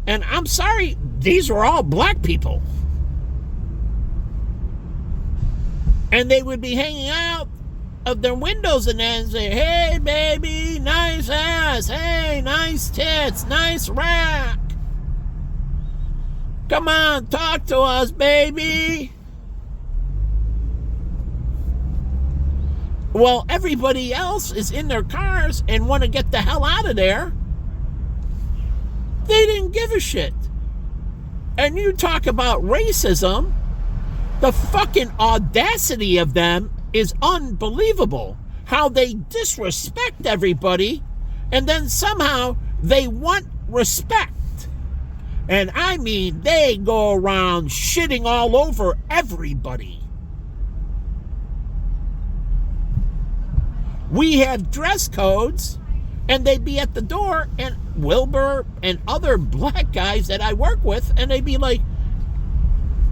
Speaker 1: And I'm sorry, these were all black people. And they would be hanging out of their windows and then say, hey, baby, nice ass. Hey, nice tits, nice rack. Come on, talk to us, baby. Well, everybody else is in their cars and want to get the hell out of there. They didn't give a shit. And you talk about racism, the fucking audacity of them is unbelievable. How they disrespect everybody, and then somehow they want respect. And I mean, they go around shitting all over everybody. We have dress codes, and they'd be at the door, and Wilbur and other black guys that I work with, and they'd be like,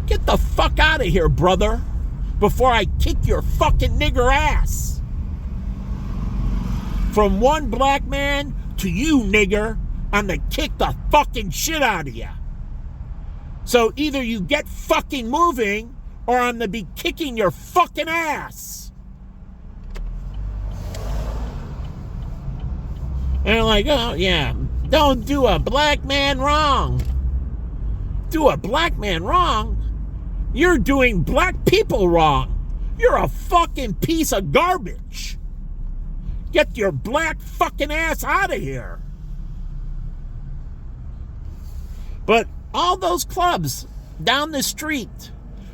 Speaker 1: get the fuck out of here, brother, before I kick your fucking nigger ass. From one black man to you, nigger, I'm gonna kick the fucking shit out of you. So either you get fucking moving, or I'm gonna be kicking your fucking ass. And they're like, oh, yeah, don't do a black man wrong. Do a black man wrong? You're doing black people wrong. You're a fucking piece of garbage. Get your black fucking ass out of here. But all those clubs down the street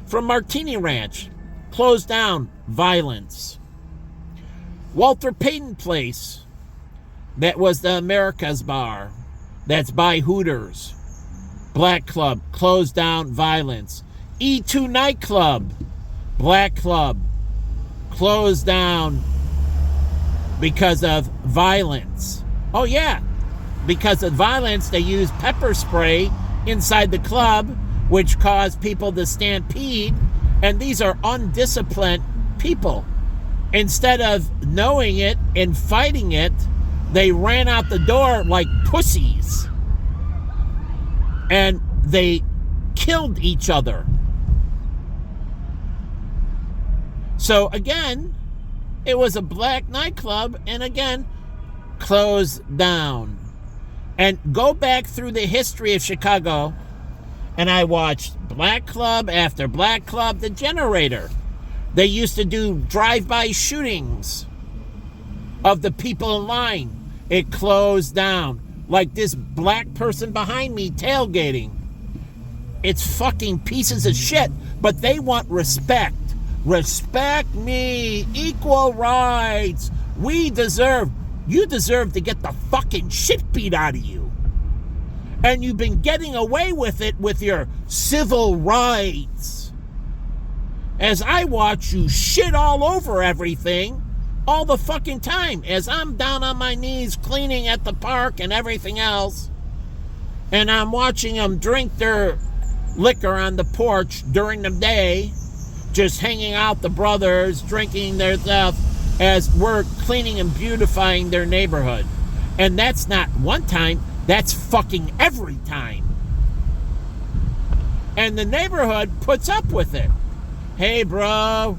Speaker 1: from Martini Ranch closed down. Violence. Walter Payton Place, that was the America's Bar, that's by Hooters, black club, closed down. Violence. E2 nightclub, black club, closed down because of violence. Oh yeah, because of violence, they used pepper spray inside the club, which caused people to stampede. And these are undisciplined people. Instead of knowing it and fighting it, they ran out the door like pussies. And they killed each other. So again, it was a black nightclub, and again, closed down. And go back through the history of Chicago, and I watched black club after black club. The Generator. They used to do drive-by shootings of the people in line. It closed down. Like this black person behind me tailgating. It's fucking pieces of shit, but they want respect. Respect me. Equal rights. You deserve to get the fucking shit beat out of you. And you've been getting away with it with your civil rights. As I watch you shit all over everything all the fucking time. As I'm down on my knees cleaning at the park and everything else. And I'm watching them drink their liquor on the porch during the day. Just hanging out, the brothers, drinking their stuff. As we're cleaning and beautifying their neighborhood. And that's not one time, that's fucking every time. And the neighborhood puts up with it. Hey, bro,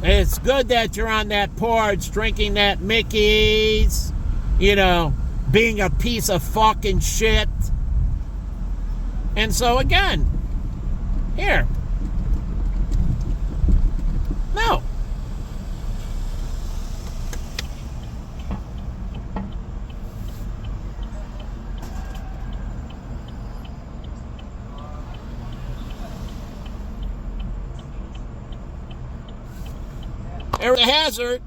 Speaker 1: it's good that you're on that porch drinking that Mickey's, being a piece of fucking shit. And so again, here. No. There's a hazard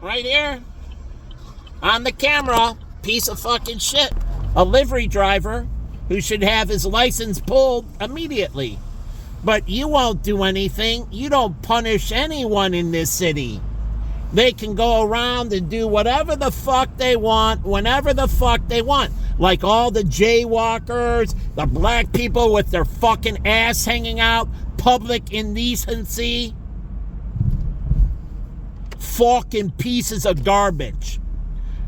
Speaker 1: right here on the camera. Piece of fucking shit. A livery driver who should have his license pulled immediately. But you won't do anything. You don't punish anyone in this city. They can go around and do whatever the fuck they want, whenever the fuck they want. Like all the jaywalkers, the black people with their fucking ass hanging out, public indecency. Fucking pieces of garbage.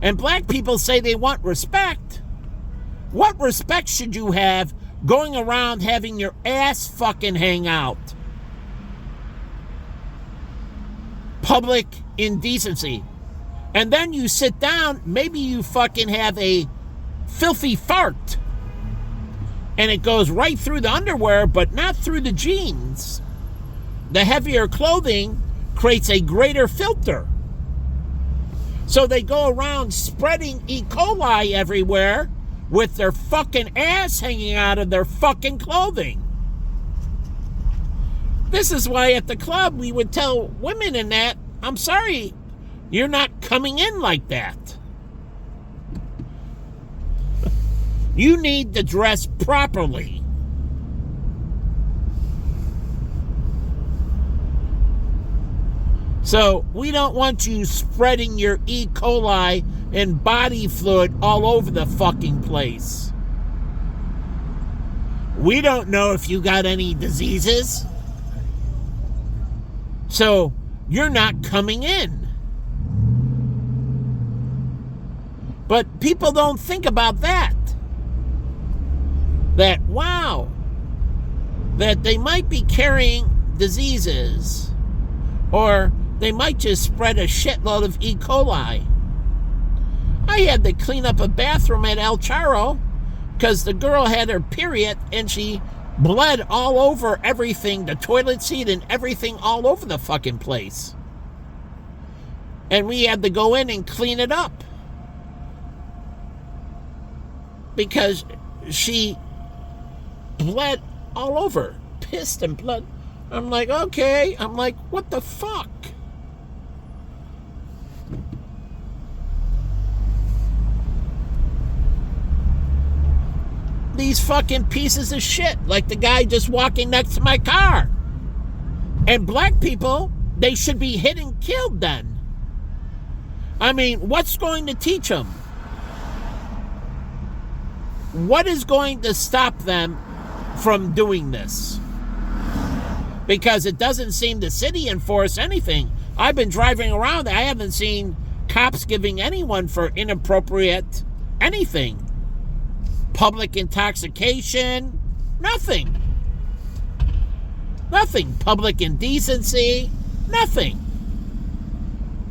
Speaker 1: And black people say they want respect. What respect should you have going around having your ass fucking hang out? Public indecency. And then you sit down, maybe you fucking have a filthy fart. And it goes right through the underwear, but not through the jeans. The heavier clothing creates a greater filter. So they go around spreading E. coli everywhere with their fucking ass hanging out of their fucking clothing. This is why at the club we would tell women in that, I'm sorry, you're not coming in like that. You need to dress properly. So we don't want you spreading your E. coli and body fluid all over the fucking place. We don't know if you got any diseases. So you're not coming in. But people don't think about that. That, wow, that they might be carrying diseases. Or they might just spread a shitload of E. coli. I had to clean up a bathroom at El Charro because the girl had her period and she bled all over everything, the toilet seat and everything all over the fucking place. And we had to go in and clean it up because she bled all over, pissed and blood. I'm like, okay. I'm like, what the fuck? These fucking pieces of shit, like the guy just walking next to my car. And black people, they should be hit and killed then. I mean, what's going to teach them? What is going to stop them from doing this. Because it doesn't seem the city enforce anything. I've been driving around. I haven't seen cops giving anyone for inappropriate anything. Public intoxication, nothing. Nothing. Public indecency, nothing.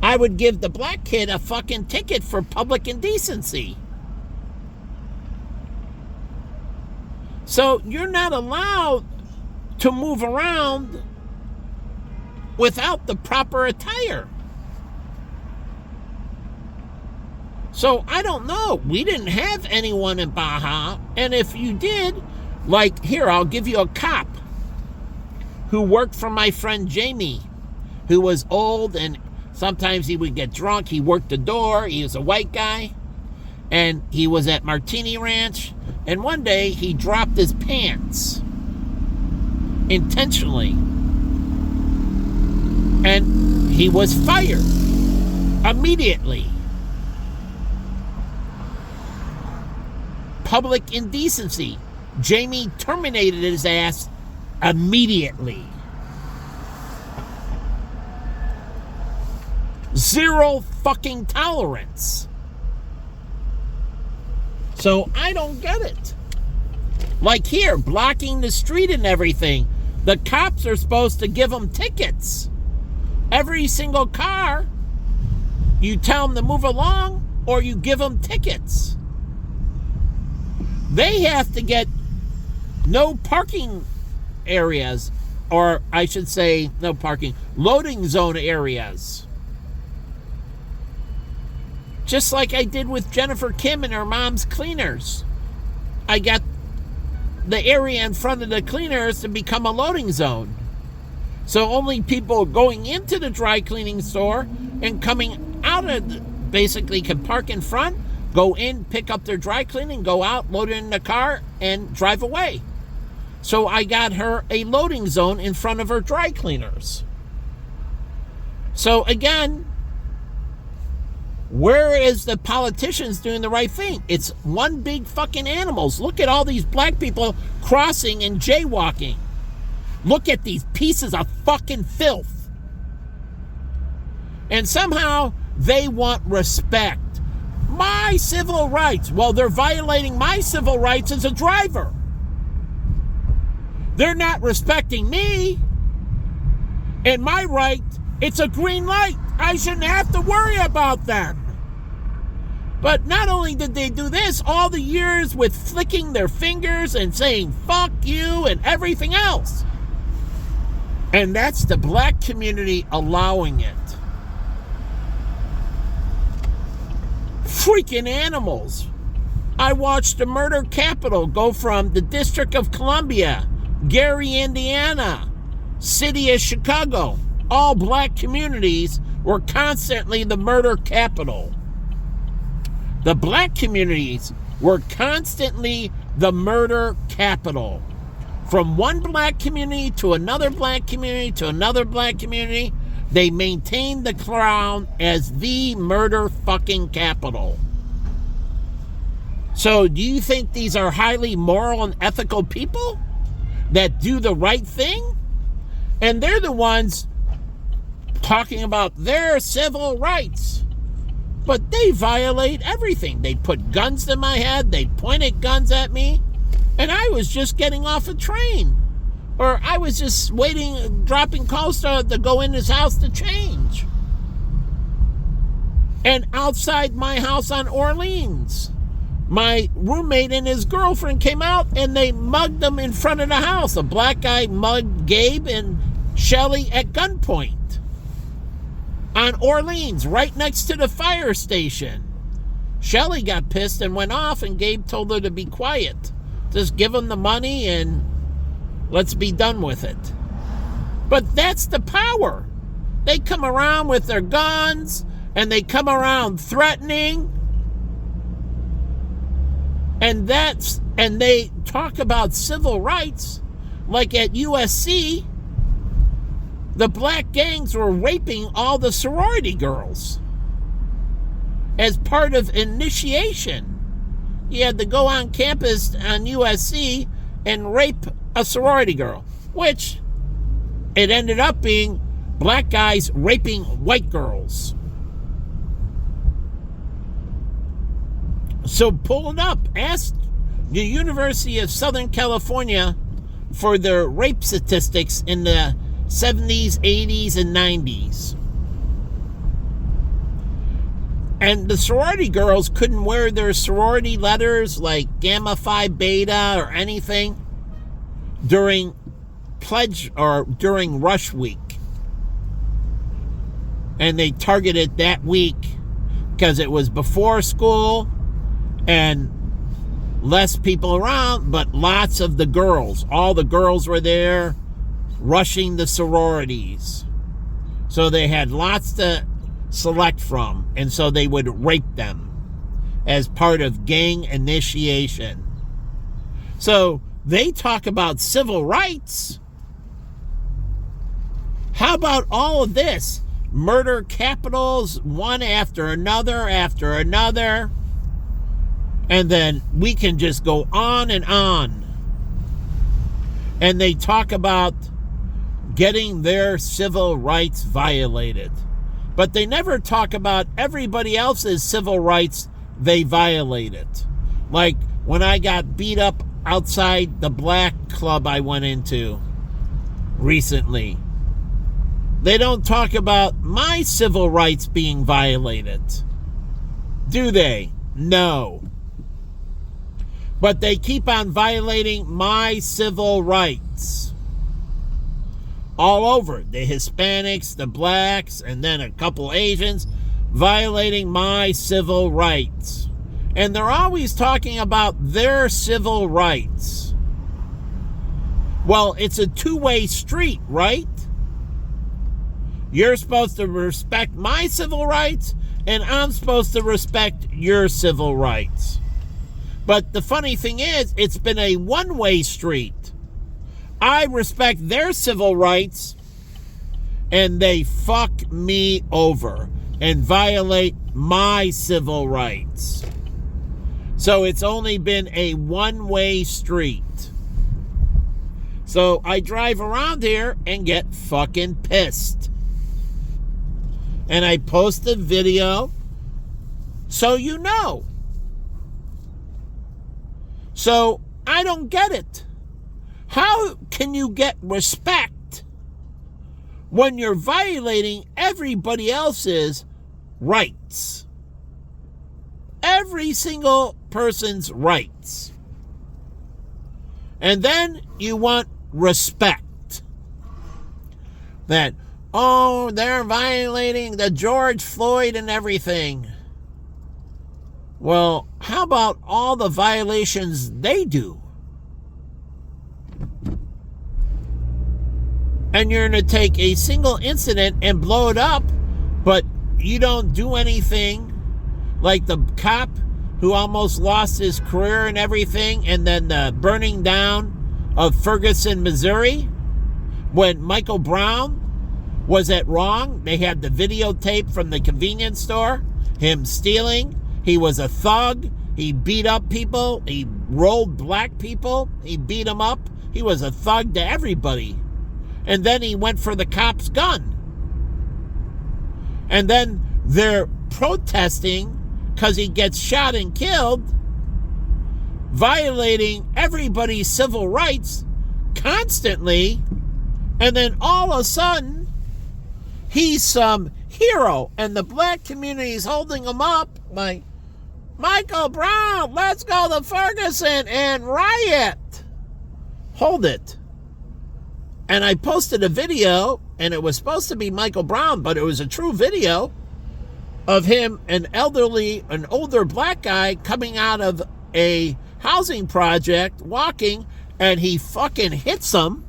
Speaker 1: I would give the black kid a fucking ticket for public indecency. So you're not allowed to move around without the proper attire. So I don't know. We didn't have anyone in Baja. And if you did, like, here, I'll give you a cop who worked for my friend Jamie, who was old and sometimes he would get drunk. He worked the door. He was a white guy. And he was at Martini Ranch. And one day he dropped his pants intentionally. And he was fired immediately. Public indecency. Jamie terminated his ass immediately. Zero fucking tolerance. So I don't get it. Like here, blocking the street and everything. The cops are supposed to give them tickets. Every single car, you tell them to move along or you give them tickets. They have to get no parking areas, or I should say no parking, loading zone areas. Just like I did with Jennifer Kim and her mom's cleaners. I got the area in front of the cleaners to become a loading zone. So only people going into the dry cleaning store and coming out of basically can park in front, go in, pick up their dry cleaning, go out, load it in the car, and drive away. So I got her a loading zone in front of her dry cleaners. So again, where is the politicians doing the right thing? It's one big fucking animals. Look at all these black people crossing and jaywalking. Look at these pieces of fucking filth. And somehow they want respect. My civil rights. Well, they're violating my civil rights as a driver. They're not respecting me. And my right, it's a green light. I shouldn't have to worry about them. But not only did they do this, all the years with flicking their fingers and saying fuck you and everything else. And that's the black community allowing it. Freaking animals. I watched the murder capital go from the District of Columbia, Gary, Indiana, city of Chicago. All black communities were constantly the murder capital. The black communities were constantly the murder capital. From one black community to another black community to another black community, they maintained the crown as the murder fucking capital. So do you think these are highly moral and ethical people that do the right thing? And they're the ones talking about their civil rights. But they violate everything. They put guns to my head. They pointed guns at me. And I was just getting off a train. Or I was just waiting, dropping calls to go in his house to change. And outside my house on Orleans, my roommate and his girlfriend came out and they mugged them in front of the house. A black guy mugged Gabe and Shelly at gunpoint. On Orleans, right next to the fire station. Shelly got pissed and went off, and Gabe told her to be quiet. Just give him the money and let's be done with it. But that's the power. They come around with their guns, and they come around threatening. And they talk about civil rights, like at USC. The black gangs were raping all the sorority girls as part of initiation. You had to go on campus on USC and rape a sorority girl, which it ended up being black guys raping white girls. So pull it up. Ask the University of Southern California for their rape statistics in the 70s, 80s, and 90s. And the sorority girls couldn't wear their sorority letters like Gamma Phi Beta or anything during pledge or during rush week. And they targeted that week because it was before school and less people around, but lots of the girls. All the girls were there rushing the sororities. So they had lots to select from, and so they would rape them as part of gang initiation. So they talk about civil rights. How about all of this? Murder capitals, one after another, and then we can just go on. And they talk about getting their civil rights violated. But they never talk about everybody else's civil rights they violated. Like when I got beat up outside the black club I went into recently. They don't talk about my civil rights being violated. Do they? No. But they keep on violating my civil rights. All over. The Hispanics, the blacks, and then a couple Asians violating my civil rights. And they're always talking about their civil rights. Well, it's a two-way street, right? You're supposed to respect my civil rights, and I'm supposed to respect your civil rights. But the funny thing is, it's been a one-way street. I respect their civil rights, and they fuck me over and violate my civil rights. So it's only been a one-way street. So I drive around here and get fucking pissed. And I post a video so you know. So I don't get it. How can you get respect when you're violating everybody else's rights? Every single person's rights. And then you want respect. That, oh, they're violating the George Floyd and everything. Well, how about all the violations they do? And you're going to take a single incident and blow it up, but you don't do anything like the cop who almost lost his career and everything, and then the burning down of Ferguson, Missouri, when Michael Brown was at wrong. They had the videotape from the convenience store, him stealing. He was a thug. He beat up people. He rolled black people. He beat them up. He was a thug to everybody. And then he went for the cop's gun. And then they're protesting because he gets shot and killed, violating everybody's civil rights constantly. And then all of a sudden, he's some hero, and the black community is holding him up like, Michael Brown, let's go to Ferguson and riot. Hold it. And I posted a video, and it was supposed to be Michael Brown, but it was a true video of him, an older black guy coming out of a housing project, walking, and he fucking hits him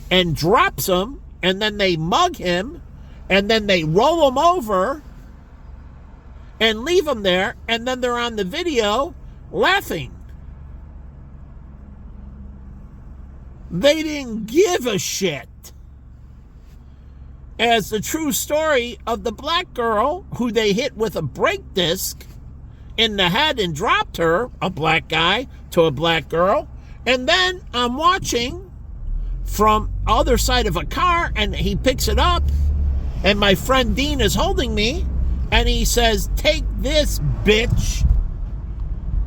Speaker 1: and drops him, and then they mug him, and then they roll him over and leave him there, and then they're on the video laughing. They didn't give a shit. As the true story of the black girl who they hit with a brake disc in the head and dropped her, a black guy to a black girl, And then I'm watching from other side of a car, and he picks it up, and my friend Dean is holding me, and he says, "Take this, bitch."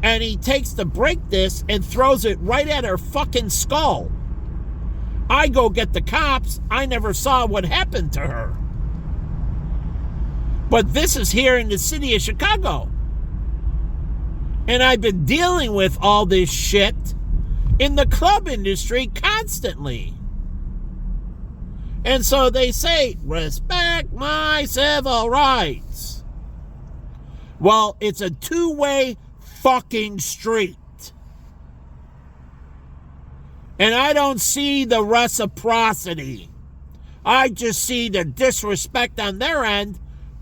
Speaker 1: And he takes the brake disc and throws it right at her fucking skull. I go get the cops. I never saw what happened to her. But this is here in the city of Chicago. And I've been dealing with all this shit in the club industry constantly. And so they say, respect my civil rights. Well, it's a two-way fucking street. And I don't see the reciprocity. I just see the disrespect on their end,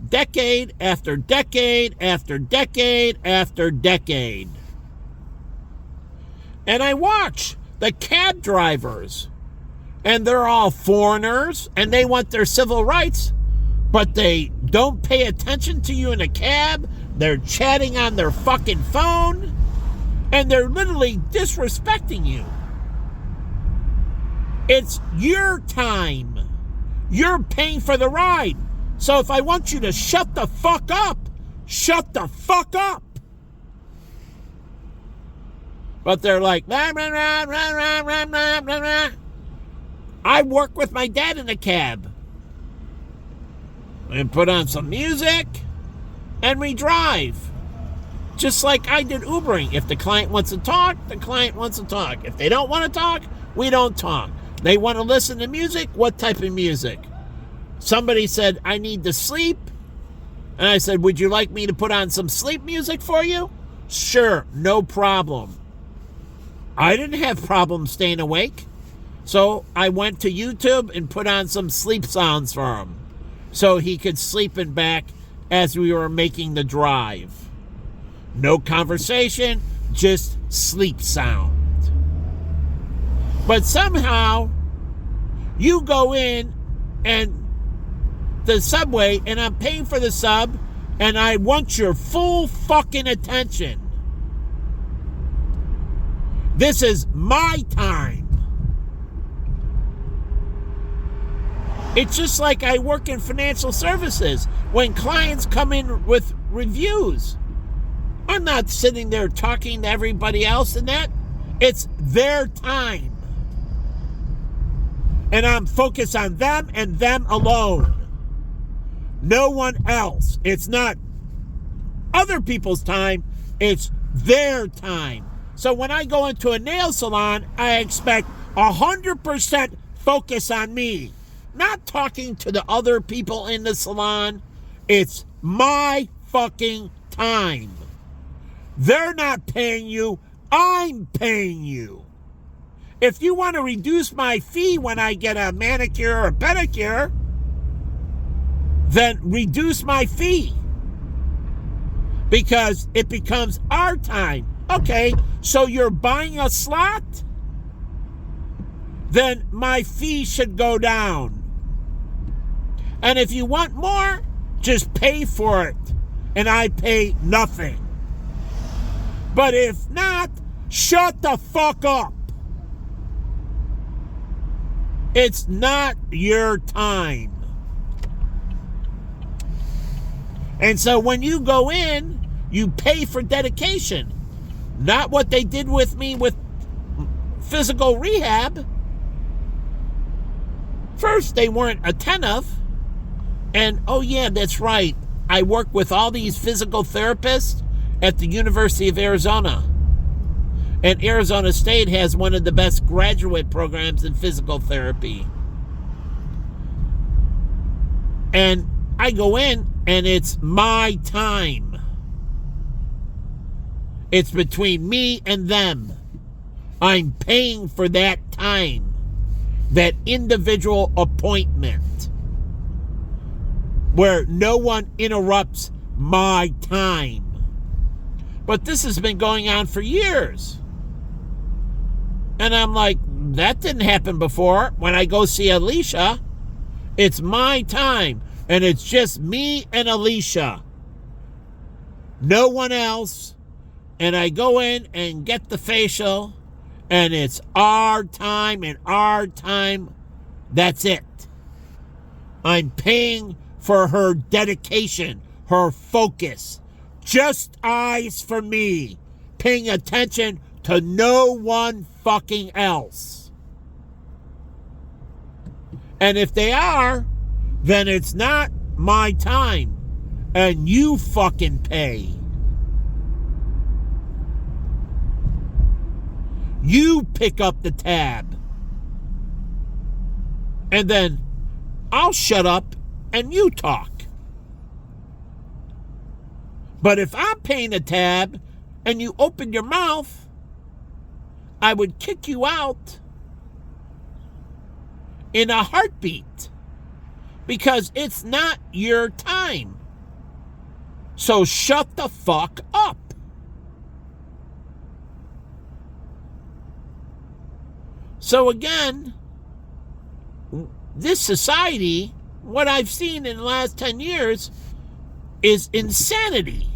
Speaker 1: decade after decade after decade after decade. And I watch the cab drivers, and they're all foreigners, and they want their civil rights, but they don't pay attention to you in a cab. They're chatting on their fucking phone, and they're literally disrespecting you. It's your time. You're paying for the ride. So if I want you to shut the fuck up, shut the fuck up. But they're like, rah, rah, rah, rah, rah, rah, rah, rah, rah. I work with my dad in a cab. And put on some music, and we drive. Just like I did Ubering. If the client wants to talk, the client wants to talk. If they don't want to talk, we don't talk. They want to listen to music? What type of music? Somebody said, I need to sleep. And I said, would you like me to put on some sleep music for you? Sure, no problem. I didn't have problems staying awake. So I went to YouTube and put on some sleep sounds for him, so he could sleep in back as we were making the drive. No conversation, just sleep sound. But somehow, you go in and the subway, and I'm paying for the sub, and I want your full fucking attention. This is my time. It's just like I work in financial services. When clients come in with reviews, I'm not sitting there talking to everybody else in that. It's their time. And I'm focused on them and them alone. No one else. It's not other people's time. It's their time. So when I go into a nail salon, I expect 100% focus on me. Not talking to the other people in the salon. It's my fucking time. They're not paying you. I'm paying you. If you want to reduce my fee when I get a manicure or a pedicure, then reduce my fee. Because it becomes our time. Okay, so you're buying a slot? Then my fee should go down. And if you want more, just pay for it. And I pay nothing. But if not, shut the fuck up. It's not your time. And so when you go in, you pay for dedication. Not what they did with me with physical rehab. First, they weren't attentive. And, oh yeah, that's right. I work with all these physical therapists at the University of Arizona. And Arizona State has one of the best graduate programs in physical therapy. And I go in, and it's my time. It's between me and them. I'm paying for that time, that individual appointment, where no one interrupts my time. But this has been going on for years. And I'm like, that didn't happen before. When I go see Alicia, it's my time. And it's just me and Alicia. No one else. And I go in and get the facial. And it's our time and our time. That's it. I'm paying for her dedication, her focus. Just eyes for me, paying attention to no one fucking else. And if they are, then it's not my time, and you fucking pay. You pick up the tab. And then I'll shut up and you talk. But if I'm paying a tab and you open your mouth, I would kick you out in a heartbeat because it's not your time. So shut the fuck up. So again, this society, what I've seen in the last 10 years, is insanity.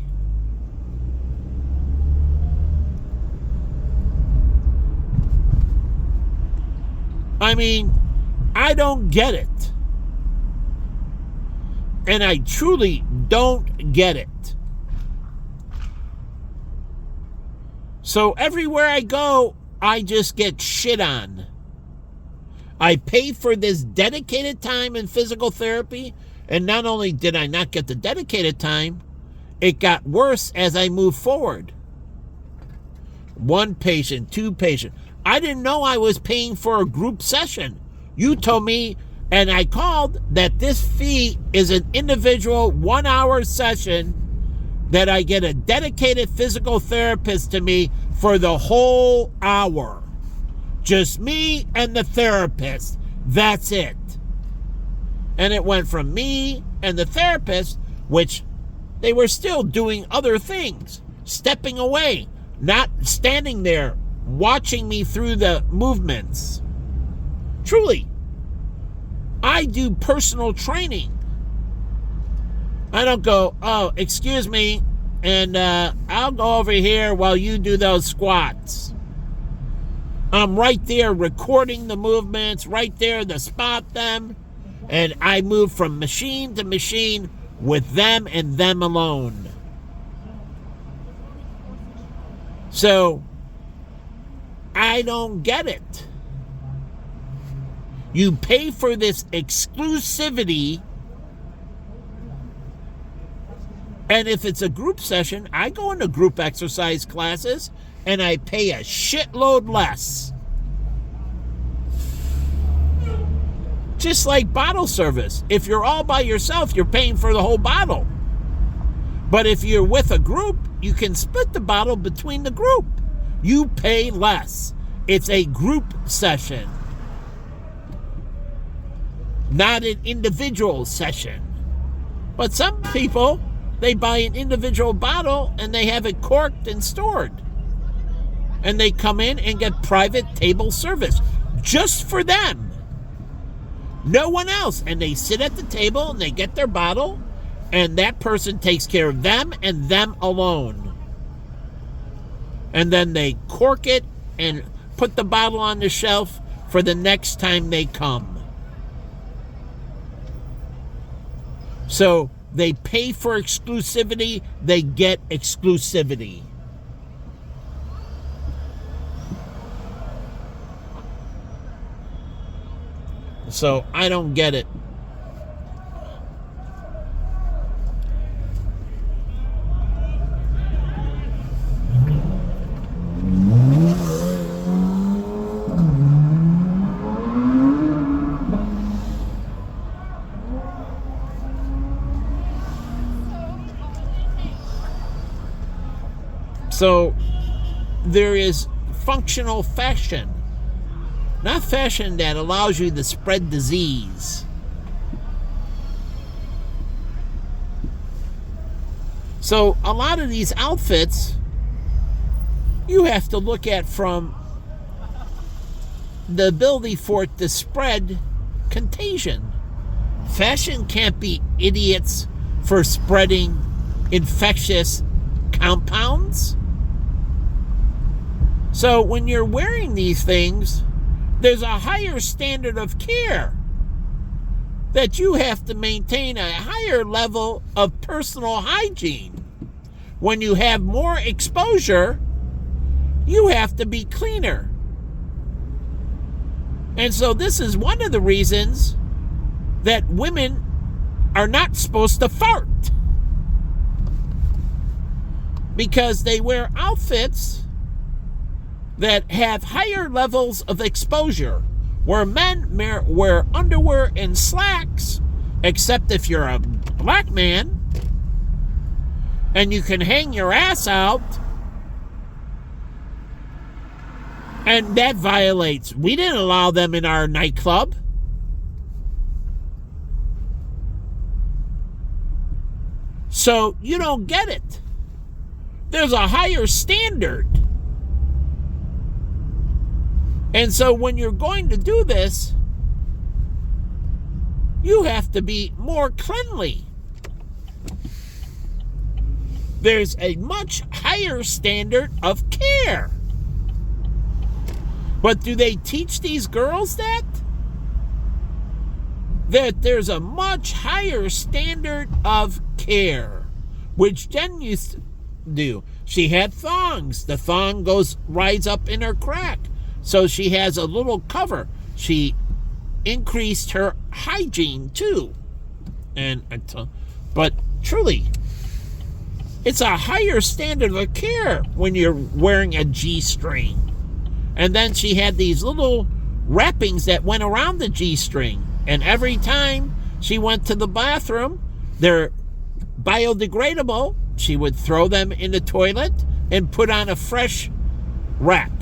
Speaker 1: I mean, I don't get it. And I truly don't get it. So everywhere I go, I just get shit on. I pay for this dedicated time in physical therapy, and not only did I not get the dedicated time, it got worse as I moved forward. 1 patient, 2 patient. I didn't know I was paying for a group session. You told me, and I called, that this fee is an individual 1-hour session that I get a dedicated physical therapist to me for the whole hour. Just me and the therapist. That's it. And it went from me and the therapist, which they were still doing other things, stepping away, not standing there, watching me through the movements. Truly, I do personal training. I don't go, oh, excuse me, and I'll go over here while you do those squats. I'm right there recording the movements, right there to spot them, and I move from machine to machine with them and them alone. So, I don't get it. You pay for this exclusivity, and if it's a group session, I go into group exercise classes, and I pay a shitload less. Just like bottle service. If you're all by yourself, you're paying for the whole bottle. But if you're with a group, you can split the bottle between the group. You pay less. It's a group session, not an individual session. But some people, they buy an individual bottle and they have it corked and stored. And they come in and get private table service just for them. No one else. And they sit at the table and they get their bottle, and that person takes care of them and them alone. And then they cork it and put the bottle on the shelf for the next time they come. So they pay for exclusivity, they get exclusivity. So I don't get it. So there is functional fashion. Not fashion that allows you to spread disease. So a lot of these outfits, you have to look at from the ability for it to spread contagion. Fashion can't be idiots for spreading infectious compounds. So when you're wearing these things, there's a higher standard of care that you have to maintain a higher level of personal hygiene. When you have more exposure, you have to be cleaner. And so this is one of the reasons that women are not supposed to fart. Because they wear outfits that have higher levels of exposure, where men wear underwear and slacks, except if you're a black man and you can hang your ass out, and that violates. We didn't allow them in our nightclub. So you don't get it. There's a higher standard. And so when you're going to do this, you have to be more cleanly. There's a much higher standard of care. But do they teach these girls that? That there's a much higher standard of care, which Jen used to do. She had thongs. The thong rides up in her crack. So she has a little cover. She increased her hygiene too. But truly, it's a higher standard of care when you're wearing a G-string. And then she had these little wrappings that went around the G-string. And every time she went to the bathroom, they're biodegradable. She would throw them in the toilet and put on a fresh wrap.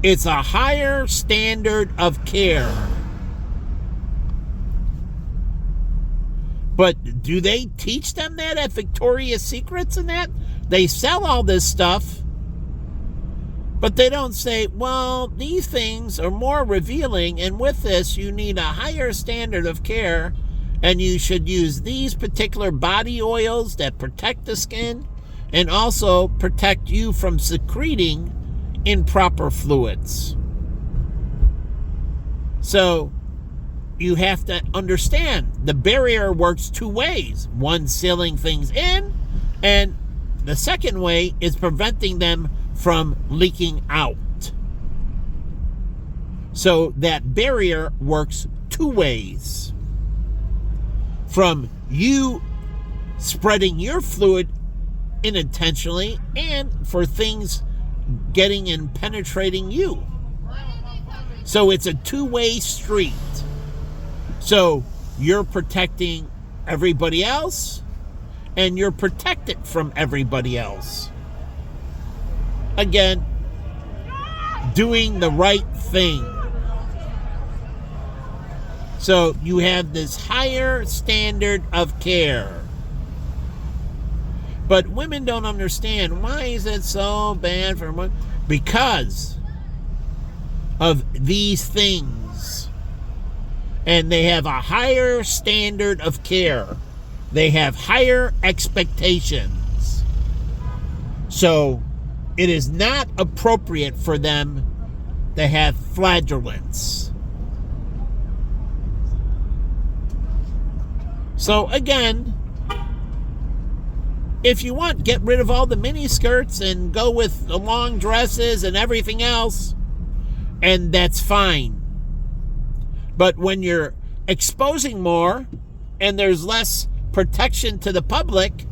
Speaker 1: It's a higher standard of care. But do they teach them that at Victoria's Secrets and that? They sell all this stuff, but they don't say, well, these things are more revealing, and with this, you need a higher standard of care, and you should use these particular body oils that protect the skin and also protect you from secreting improper fluids. So you have to understand the barrier works two ways. One, sealing things in, and the second way is preventing them from leaking out. So that barrier works two ways. From you spreading your fluid unintentionally, and for things getting and penetrating you. So it's a two-way street. So you're protecting everybody else, and you're protected from everybody else. Again, doing the right thing. So you have this higher standard of care. But women don't understand, why is it so bad for women? Because of these things. And they have a higher standard of care. They have higher expectations. So it is not appropriate for them to have flatulence. So again, if you want, get rid of all the mini skirts and go with the long dresses and everything else, and that's fine. But when you're exposing more and there's less protection to the public,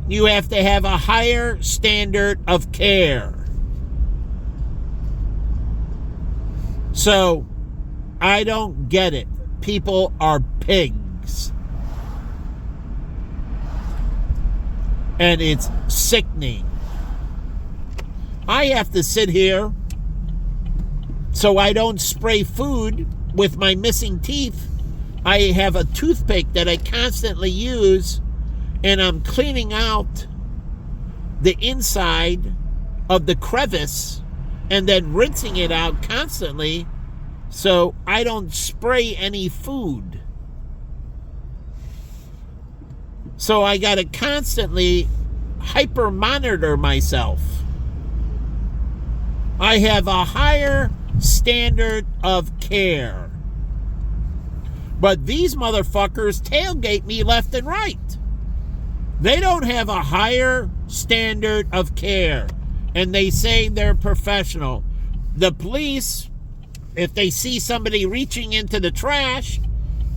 Speaker 1: you have to have a higher standard of care. So, I don't get it. People are pigs. And it's sickening. I have to sit here so I don't spray food with my missing teeth. I have a toothpick that I constantly use, and I'm cleaning out the inside of the crevice and then rinsing it out constantly so I don't spray any food. So I got to constantly hyper monitor myself. I have a higher standard of care. But these motherfuckers tailgate me left and right. They don't have a higher standard of care, and they say they're professional. The police, if they see somebody reaching into the trash,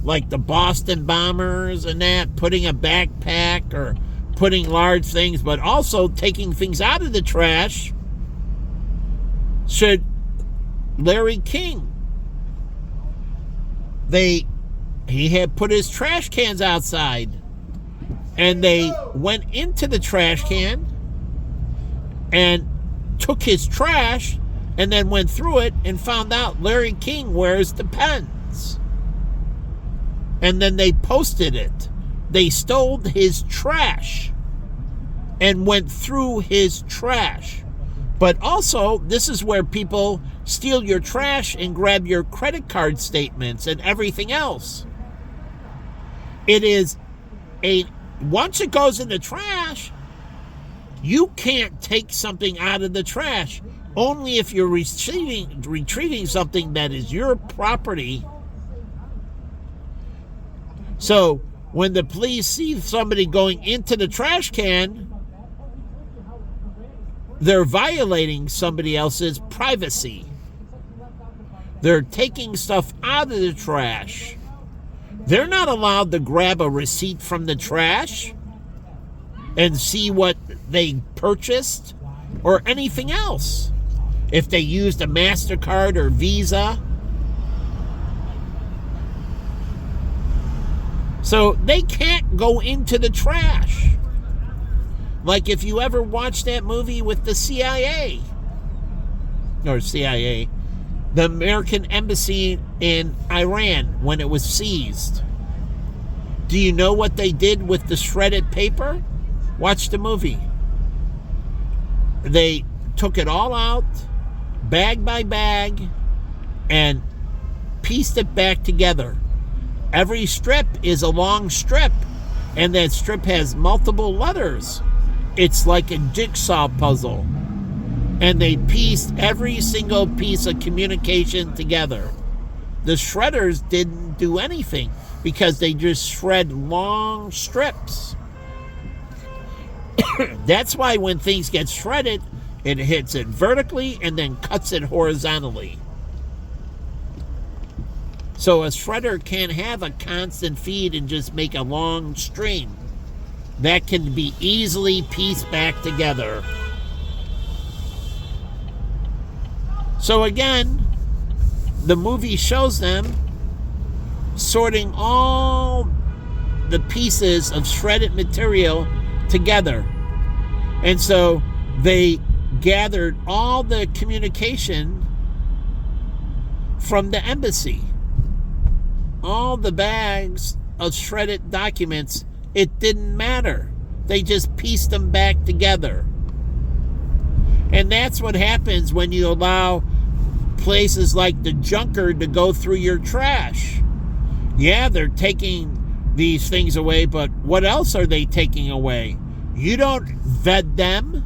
Speaker 1: like the Boston Bombers and that, putting a backpack or putting large things, but also taking things out of the trash, should Larry King, he had put his trash cans outside, and they went into the trash can and took his trash and then went through it and found out Larry King wears the pens. And then they posted it. They stole his trash and went through his trash. But also, this is where people steal your trash and grab your credit card statements and everything else. It is once it goes in the trash, you can't take something out of the trash. Only if you're retrieving something that is your property. So when the police see somebody going into the trash can, they're violating somebody else's privacy. They're taking stuff out of the trash. They're not allowed to grab a receipt from the trash and see what they purchased or anything else. If they used a MasterCard or Visa. So they can't go into the trash. Like if you ever watched that movie with the CIA, the American embassy in Iran when it was seized. Do you know what they did with the shredded paper? Watch the movie. They took it all out, bag by bag, and pieced it back together. Every strip is a long strip, and that strip has multiple letters. It's like a jigsaw puzzle. And they pieced every single piece of communication together. The shredders didn't do anything because they just shred long strips. That's why when things get shredded, it hits it vertically and then cuts it horizontally. So a shredder can't have a constant feed and just make a long string. That can be easily pieced back together. So again, the movie shows them sorting all the pieces of shredded material together. And so they gathered all the communication from the embassy. All the bags of shredded documents, it didn't matter. They just pieced them back together. And that's what happens when you allow places like the Junker to go through your trash. Yeah, they're taking these things away, but what else are they taking away? You don't vet them.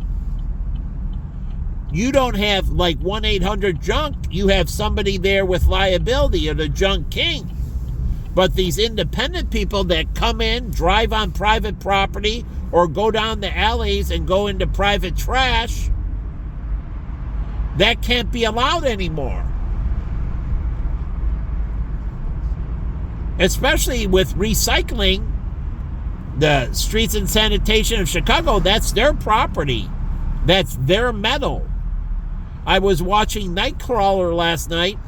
Speaker 1: You don't have like 1-800-JUNK. You have somebody there with liability, or the Junk King. But these independent people that come in, drive on private property, or go down the alleys and go into private trash, that can't be allowed anymore. Especially with recycling. The Streets and Sanitation of Chicago, that's their property. That's their metal. I was watching Nightcrawler last night,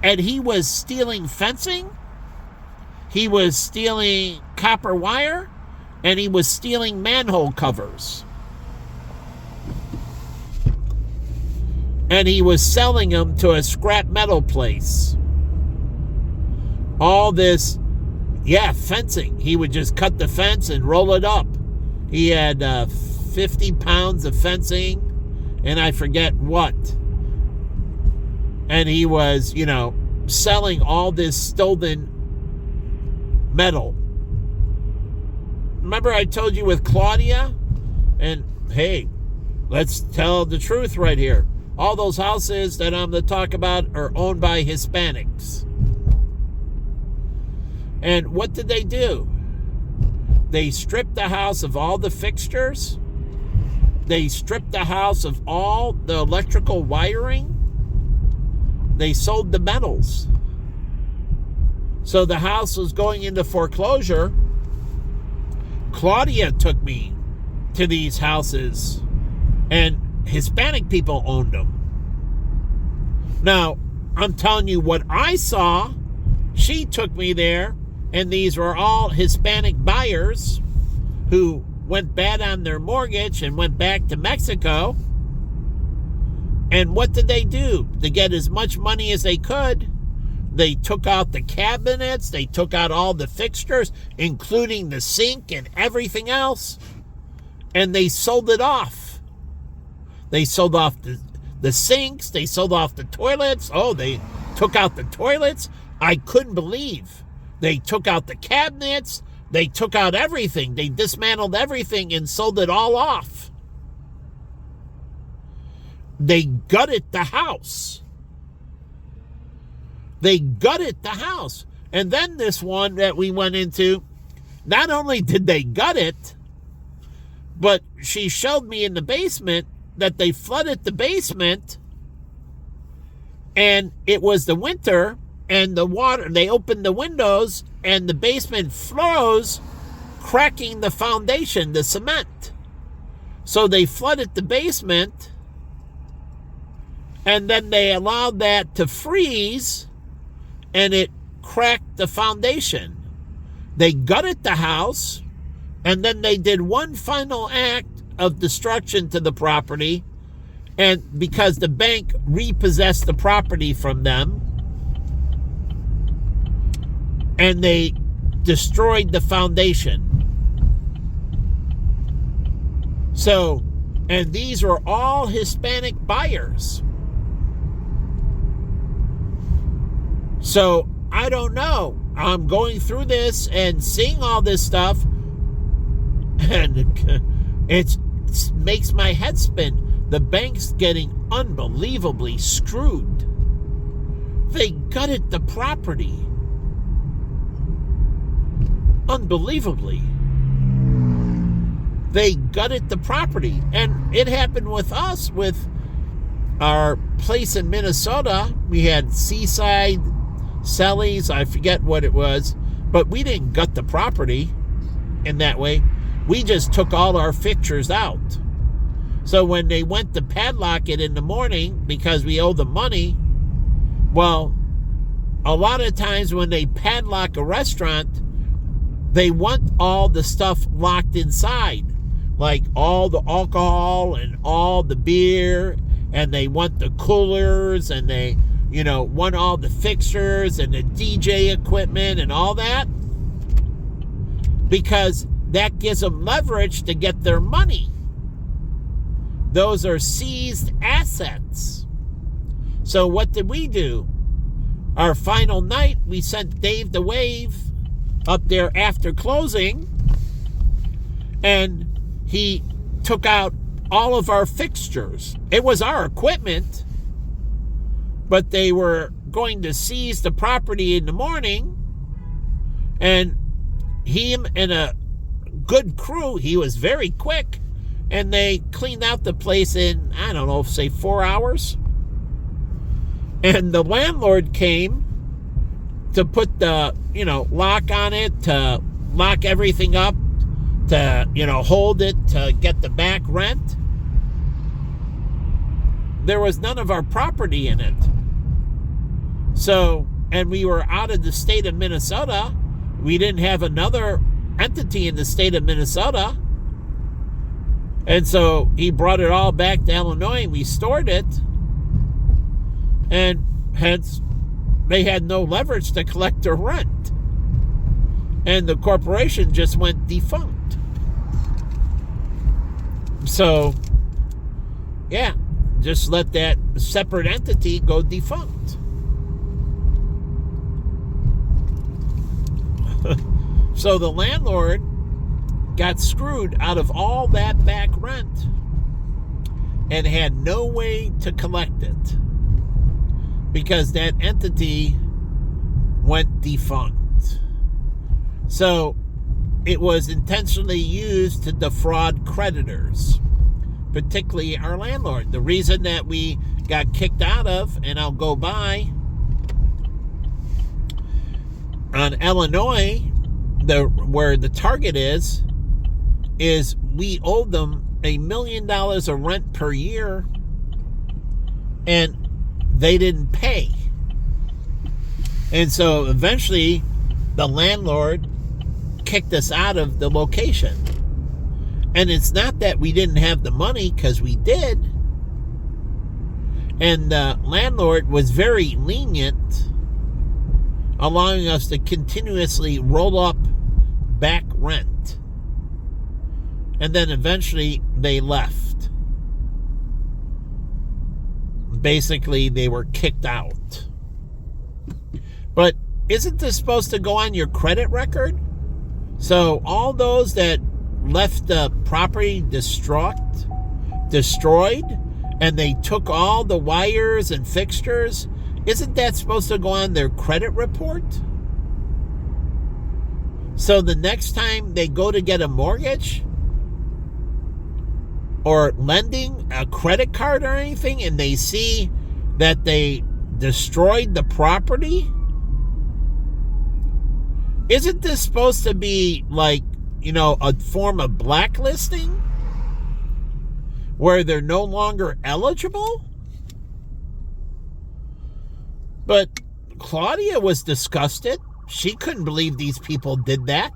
Speaker 1: and he was stealing fencing. He was stealing copper wire, and he was stealing manhole covers. And he was selling them to a scrap metal place. All this, fencing. He would just cut the fence and roll it up. He had 50 pounds of fencing, and I forget what. And he was, selling all this stolen metal. Remember I told you with Claudia And hey, let's tell the truth right here. All those houses that I'm going to talk about are owned by Hispanics. And what did they do? They stripped the house of all the fixtures. They stripped the house of all the electrical wiring. They sold the metals. So the house was going into foreclosure. Claudia took me to these houses, and Hispanic people owned them. Now, I'm telling you what I saw. She took me there, and these were all Hispanic buyers who went bad on their mortgage and went back to Mexico. And what did they do? To get as much money as they could, they took out the cabinets, they took out all the fixtures, including the sink and everything else, and they sold it off. They sold off the sinks, they sold off the toilets. Oh, they took out the toilets. I couldn't believe. They took out the cabinets, they took out everything. They dismantled everything and sold it all off. They gutted the house. They gutted the house. And then this one that we went into, not only did they gut it, but she showed me in the basement that they flooded the basement, and it was the winter, and the water, they opened the windows, and the basement froze, cracking the foundation, the cement. So they flooded the basement, and then they allowed that to freeze, and it cracked the foundation. They gutted the house, and then they did one final act of destruction to the property, and because the bank repossessed the property from them, and they destroyed the foundation. So, and these were all Hispanic buyers. So, I don't know. I'm going through this and seeing all this stuff, and it makes my head spin. The bank's getting unbelievably screwed. They gutted the property. Unbelievably. They gutted the property. And it happened with us, with our place in Minnesota. We had Seaside Sellies, I forget what it was, but we didn't gut the property in that way. We just took all our fixtures out. So when they went to padlock it in the morning because we owe them money, well, a lot of times when they padlock a restaurant, they want all the stuff locked inside, like all the alcohol and all the beer, and they want the coolers, and they, want all the fixtures and the DJ equipment and all that, because that gives them leverage to get their money. Those are seized assets. So what did we do? Our final night, we sent Dave the Wave up there after closing, and he took out all of our fixtures. It was our equipment, but they were going to seize the property in the morning, and him and a good crew, he was very quick, and they cleaned out the place in, I don't know, say 4 hours. And the landlord came to put the, lock on it, to lock everything up, to, hold it, to get the back rent. There was none of our property in it. So, and we were out of the state of Minnesota. We didn't have another entity in the state of Minnesota. And so he brought it all back to Illinois, and we stored it. And hence, they had no leverage to collect their rent. And the corporation just went defunct. So, yeah, just let that separate entity go defunct. So the landlord got screwed out of all that back rent and had no way to collect it because that entity went defunct. So it was intentionally used to defraud creditors, particularly our landlord. The reason that we got kicked out of, and I'll go by, on Illinois, where the target is we owed them $1 million of rent per year, and they didn't pay. And so eventually the landlord kicked us out of the location. And it's not that we didn't have the money, because we did. And the landlord was very lenient, allowing us to continuously roll up back rent. And then eventually they left. Basically, they were kicked out. But isn't this supposed to go on your credit record? So all those that left the property destroyed, and they took all the wires and fixtures, isn't that supposed to go on their credit report? So the next time they go to get a mortgage or lending a credit card or anything, and they see that they destroyed the property, isn't this supposed to be like, a form of blacklisting where they're no longer eligible? But Claudia was disgusted. She couldn't believe these people did that.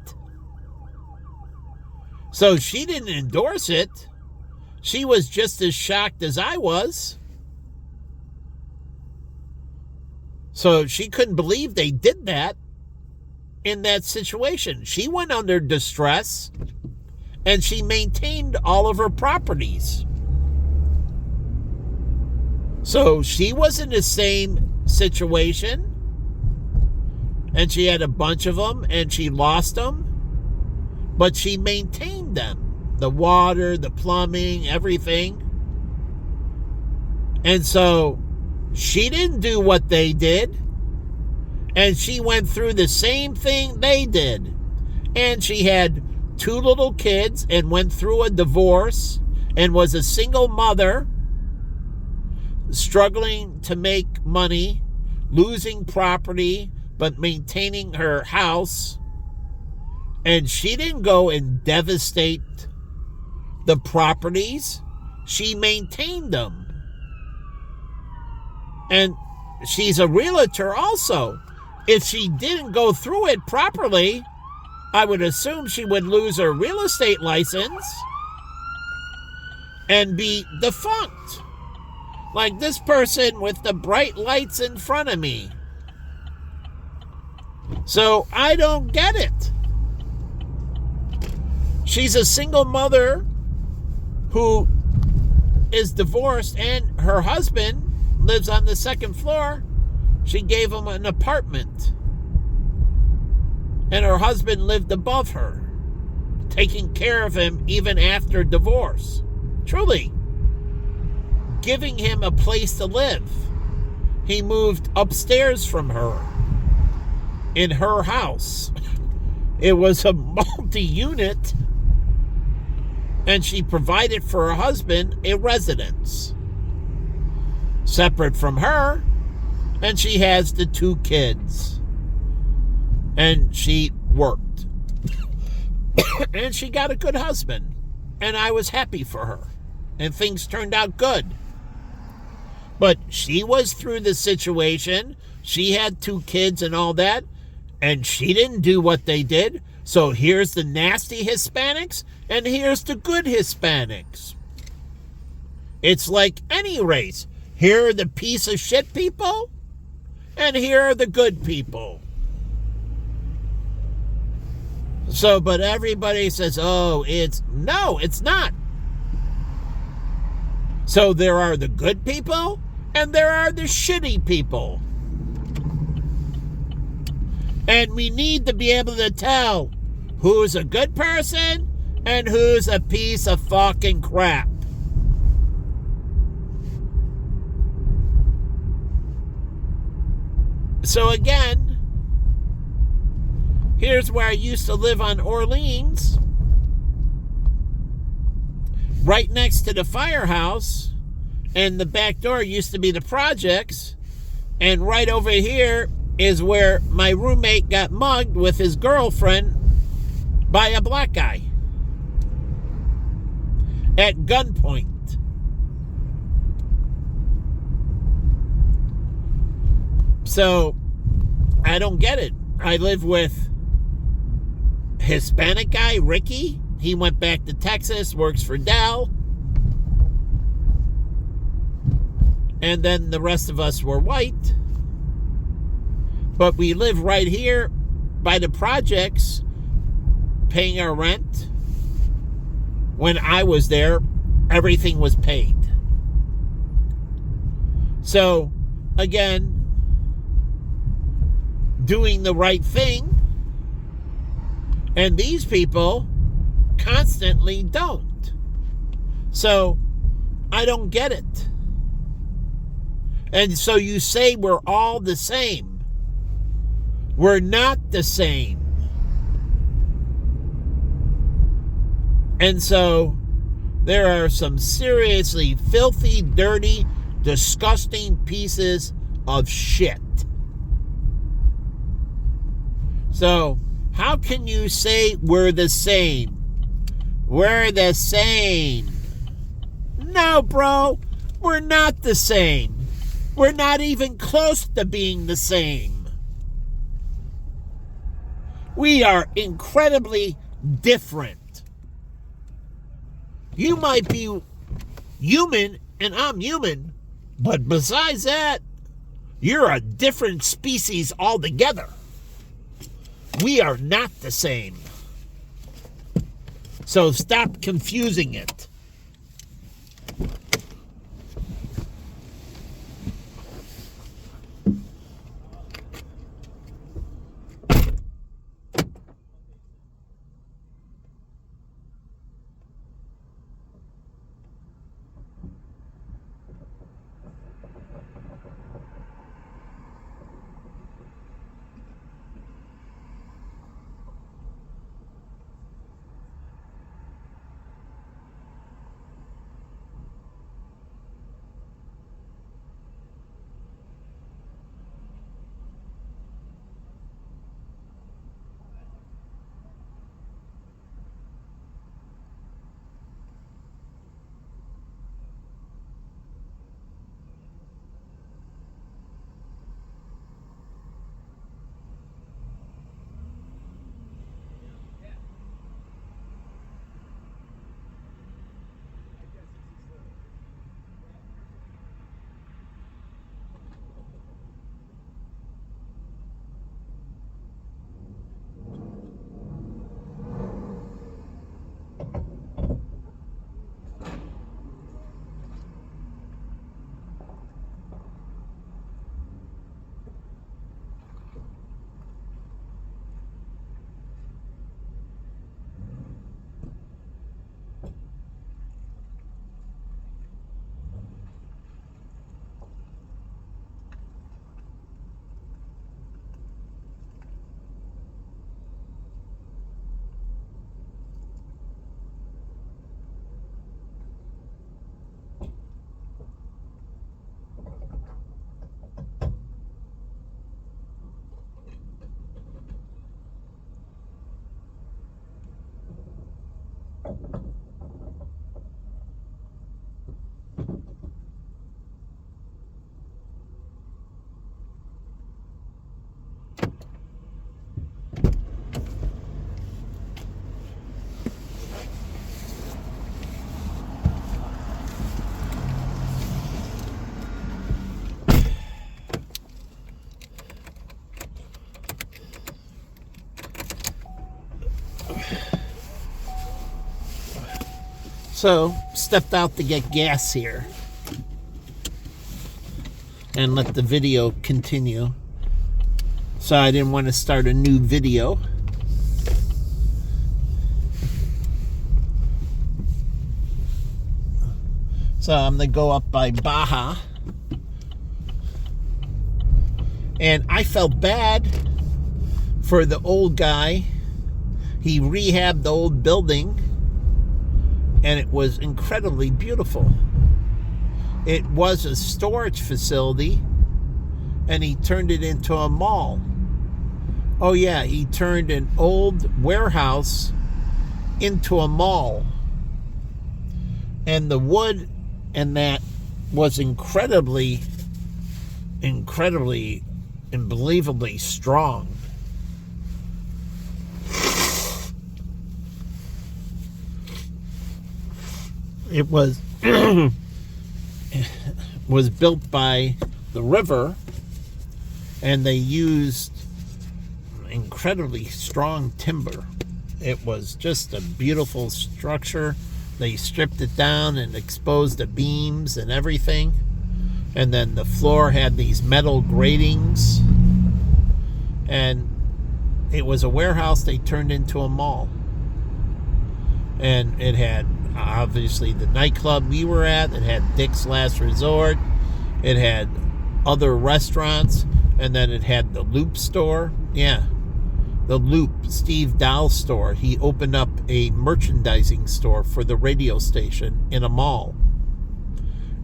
Speaker 1: So she didn't endorse it. She was just as shocked as I was. So she couldn't believe they did that in that situation. She went under distress, and she maintained all of her properties. So she was in the same situation, and she had a bunch of them, and she lost them, but she maintained them. The water, the plumbing, everything. And so she didn't do what they did, and she went through the same thing they did. And she had 2 little kids and went through a divorce and was a single mother, struggling to make money, losing property, but maintaining her house. And she didn't go and devastate the properties. She maintained them. And she's a realtor also. If she didn't go through it properly, I would assume she would lose her real estate license and be defunct. Like this person with the bright lights in front of me. So I don't get it. She's a single mother who is divorced, and her husband lives on the 2nd floor. She gave him an apartment, and her husband lived above her, taking care of him even after divorce. Truly, giving him a place to live. He moved upstairs from her in her house. It was a multi-unit, and she provided for her husband a residence separate from her, and she has the 2 kids, and she worked. And she got a good husband, and I was happy for her, and things turned out good. But she was through the situation. She had 2 kids and all that, and she didn't do what they did. So here's the nasty Hispanics, and here's the good Hispanics. It's like any race. Here are the piece of shit people, and here are the good people. So, but everybody says, oh, no, it's not. So there are the good people, and there are the shitty people. And we need to be able to tell who's a good person and who's a piece of fucking crap. So again, here's where I used to live on Orleans, right next to the firehouse, and the back door used to be the projects, and right over here is where my roommate got mugged with his girlfriend by a black guy at gunpoint. So I don't get it. I live with Hispanic guy, Ricky. He went back to Texas, works for Dell. And then the rest of us were white. But we live right here by the projects, paying our rent. When I was there, everything was paid. So, again, doing the right thing, and these people constantly don't. So I don't get it. And so you say we're all the same. We're not the same. And so there are some seriously filthy, dirty, disgusting pieces of shit. So, how can you say we're the same? We're the same. No, bro, we're not the same. We're not even close to being the same. We are incredibly different. You might be human and I'm human, but besides that, you're a different species altogether. We are not the same. So stop confusing it. So, stepped out to get gas here and let the video continue. So I didn't want to start a new video. So I'm going to go up by Baja. And I felt bad for the old guy. He rehabbed the old building, and it was incredibly beautiful. It was a storage facility, and he turned it into a mall. Oh yeah, he turned an old warehouse into a mall. And the wood and that was incredibly, unbelievably strong. It was was built by the river, and they used incredibly strong timber. It was just a beautiful structure. They stripped it down and exposed the beams and everything, and then the floor had these metal gratings, and it was a warehouse they turned into a mall. And it had obviously the nightclub we were at. It had Dick's Last Resort. It had other restaurants, and then it had the Loop store. Yeah, the Loop, Steve Dahl's store. He opened up a merchandising store for the radio station in a mall,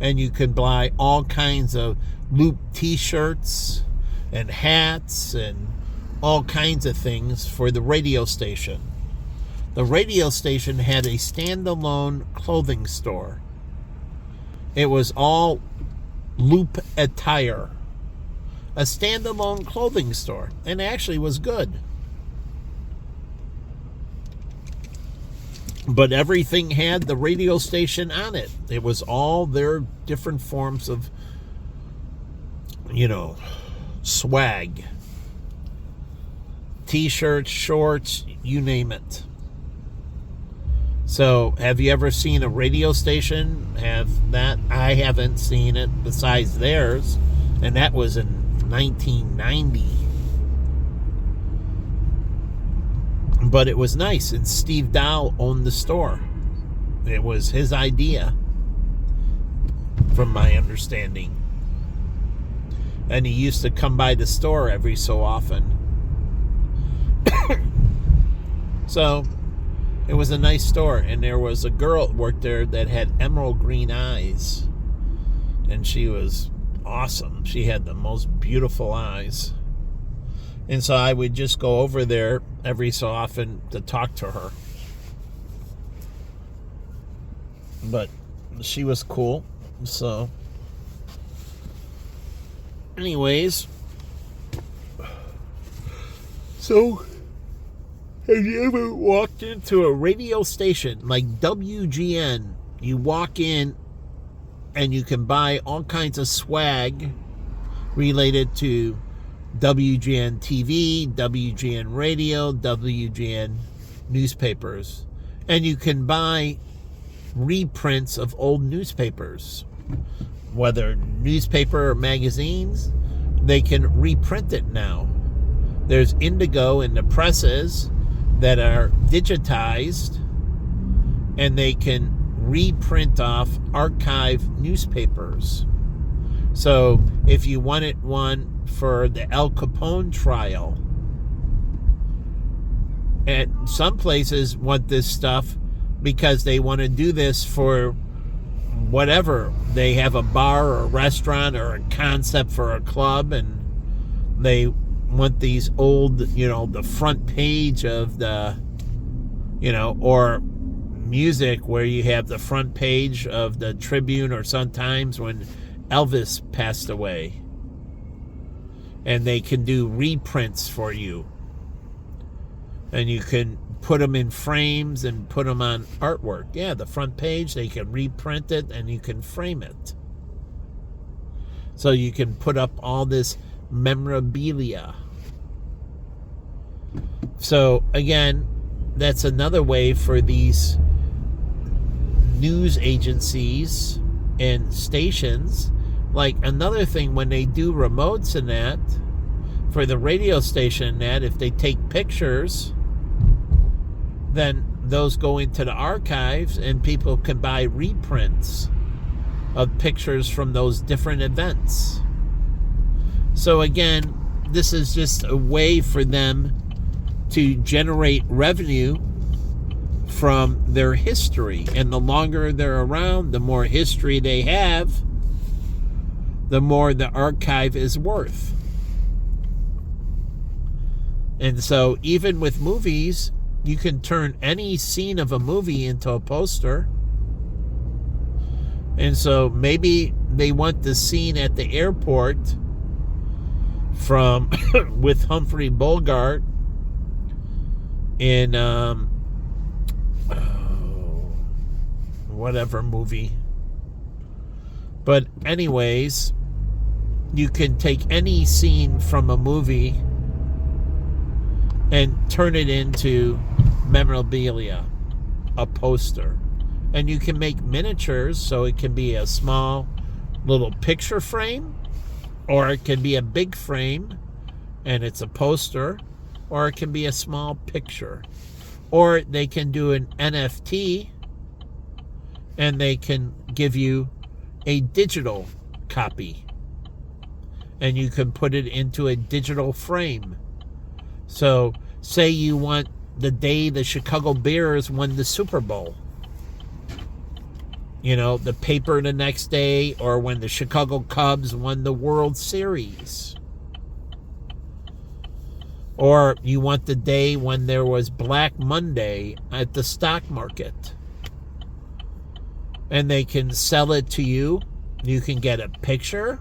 Speaker 1: and you could buy all kinds of Loop t-shirts and hats and all kinds of things for the radio station. The radio station had a standalone clothing store. It was all Loop attire. A standalone clothing store. And actually was good. But everything had the radio station on it. It was all their different forms of, swag. T-shirts, shorts, you name it. So, have you ever seen a radio station have that? I haven't seen it besides theirs, and that was in 1990. But it was nice, and Steve Dahl owned the store. It was his idea, from my understanding. And he used to come by the store every so often. So, it was a nice store, and there was a girl that worked there that had emerald green eyes, and she was awesome. She had the most beautiful eyes, and so I would just go over there every so often to talk to her. But she was cool. So anyways, have you ever walked into a radio station like WGN? You walk in and you can buy all kinds of swag related to WGN TV, WGN radio, WGN newspapers. And you can buy reprints of old newspapers. Whether newspaper or magazines, they can reprint it now. There's Indigo in the presses that are digitized, and they can reprint off archive newspapers. So if you wanted one for the Al Capone trial, and some places want this stuff because they want to do this for whatever. They have a bar or a restaurant or a concept for a club, and they want these old, the front page of the, or music where you have the front page of the Tribune, or sometimes when Elvis passed away. And they can do reprints for you. And you can put them in frames and put them on artwork. Yeah, the front page, they can reprint it and you can frame it. So you can put up all this memorabilia. So again, that's another way for these news agencies and stations. Like another thing, when they do remotes and that, for the radio station and that, if they take pictures, then those go into the archives and people can buy reprints. of pictures from those different events. So again, this is just a way for them to generate revenue from their history. And the longer they're around, the more history they have, the more the archive is worth. And so even with movies, you can turn any scene of a movie into a poster. And so maybe they want the scene at the airport from with Humphrey Bogart in whatever movie. But anyways, you can take any scene from a movie and turn it into memorabilia, a poster. And you can make miniatures, so it can be a small little picture frame, or it can be a big frame and it's a poster, or it can be a small picture. Or they can do an NFT and they can give you a digital copy and you can put it into a digital frame. So say you want the day the Chicago Bears won the Super Bowl, you know, the paper the next day, or when the Chicago Cubs won the World Series. Or you want the day when there was Black Monday at the stock market. And they can sell it to you. You can get a picture,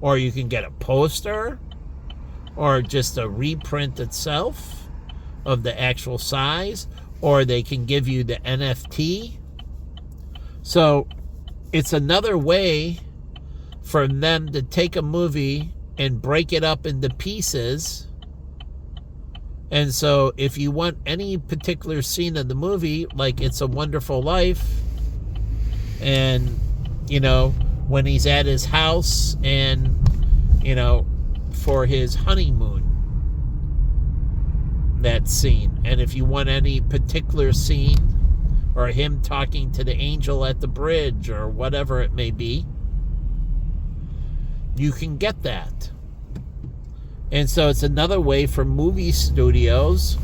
Speaker 1: or you can get a poster, or just a reprint itself of the actual size, or they can give you the NFT. So it's another way for them to take a movie and break it up into pieces. And so if you want any particular scene of the movie, like It's a Wonderful Life, and, you know, when he's at his house and, you know, for his honeymoon, that scene. And if you want any particular scene, or him talking to the angel at the bridge, or whatever it may be, you can get that. And so it's another way for movie studios.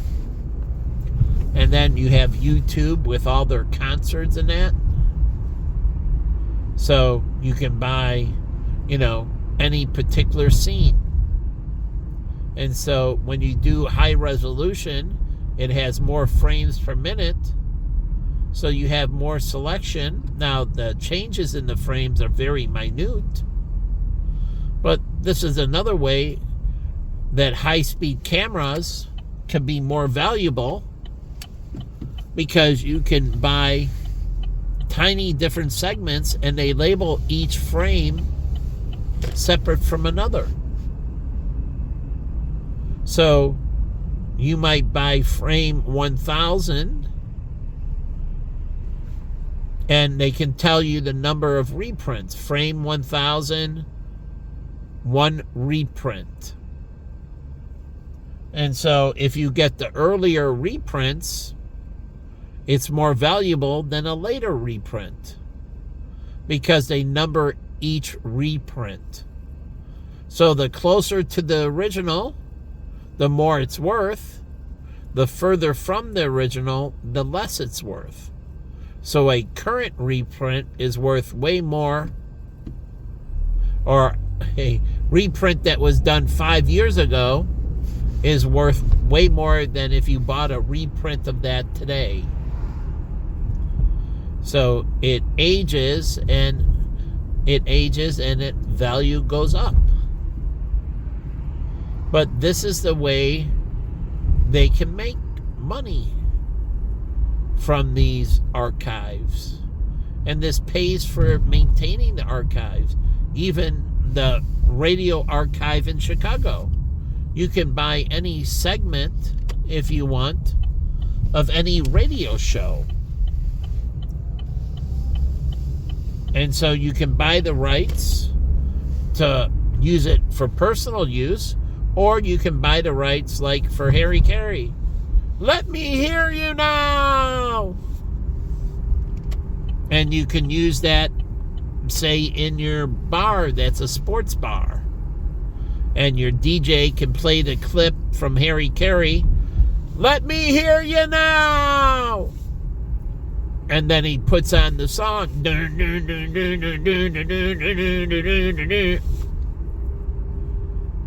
Speaker 1: And then you have YouTube with all their concerts and that. So you can buy, you know, any particular scene. And so when you do high resolution, it has more frames per minute. So you have more selection. Now, the changes in the frames are very minute. But this is another way that high-speed cameras can be more valuable, because you can buy tiny different segments and they label each frame separate from another. So you might buy frame 1000 and they can tell you the number of reprints. Frame 1000, one reprint. And so if you get the earlier reprints, it's more valuable than a later reprint, because they number each reprint. So the closer to the original, the more it's worth. The further from the original, the less it's worth. So a current reprint is worth way more, or a reprint that was done 5 years ago is worth way more than if you bought a reprint of that today. So it ages and its value goes up. But this is the way they can make money from these archives. And this pays for maintaining the archives. Even the radio archive in Chicago. You can buy any segment, if you want, of any radio show. And so you can buy the rights to use it for personal use, or you can buy the rights, like for Harry Carey. Let me hear you now! And you can use that say in your bar that's a sports bar, and your DJ can play the clip from Harry Carey, "Let me hear you now," and then he puts on the song,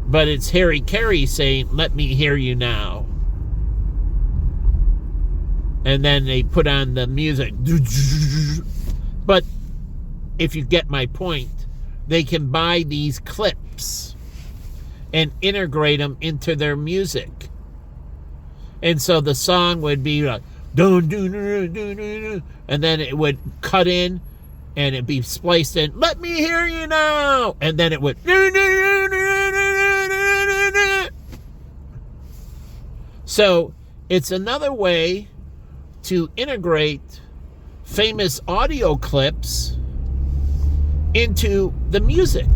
Speaker 1: but it's Harry Carey saying, "Let me hear you now," and then they put on the music. But if you get my point, they can buy these clips and integrate them into their music. And so the song would be like, and then it would cut in and it'd be spliced in, "Let me hear you now," and then it would. So it's another way to integrate famous audio clips into the music.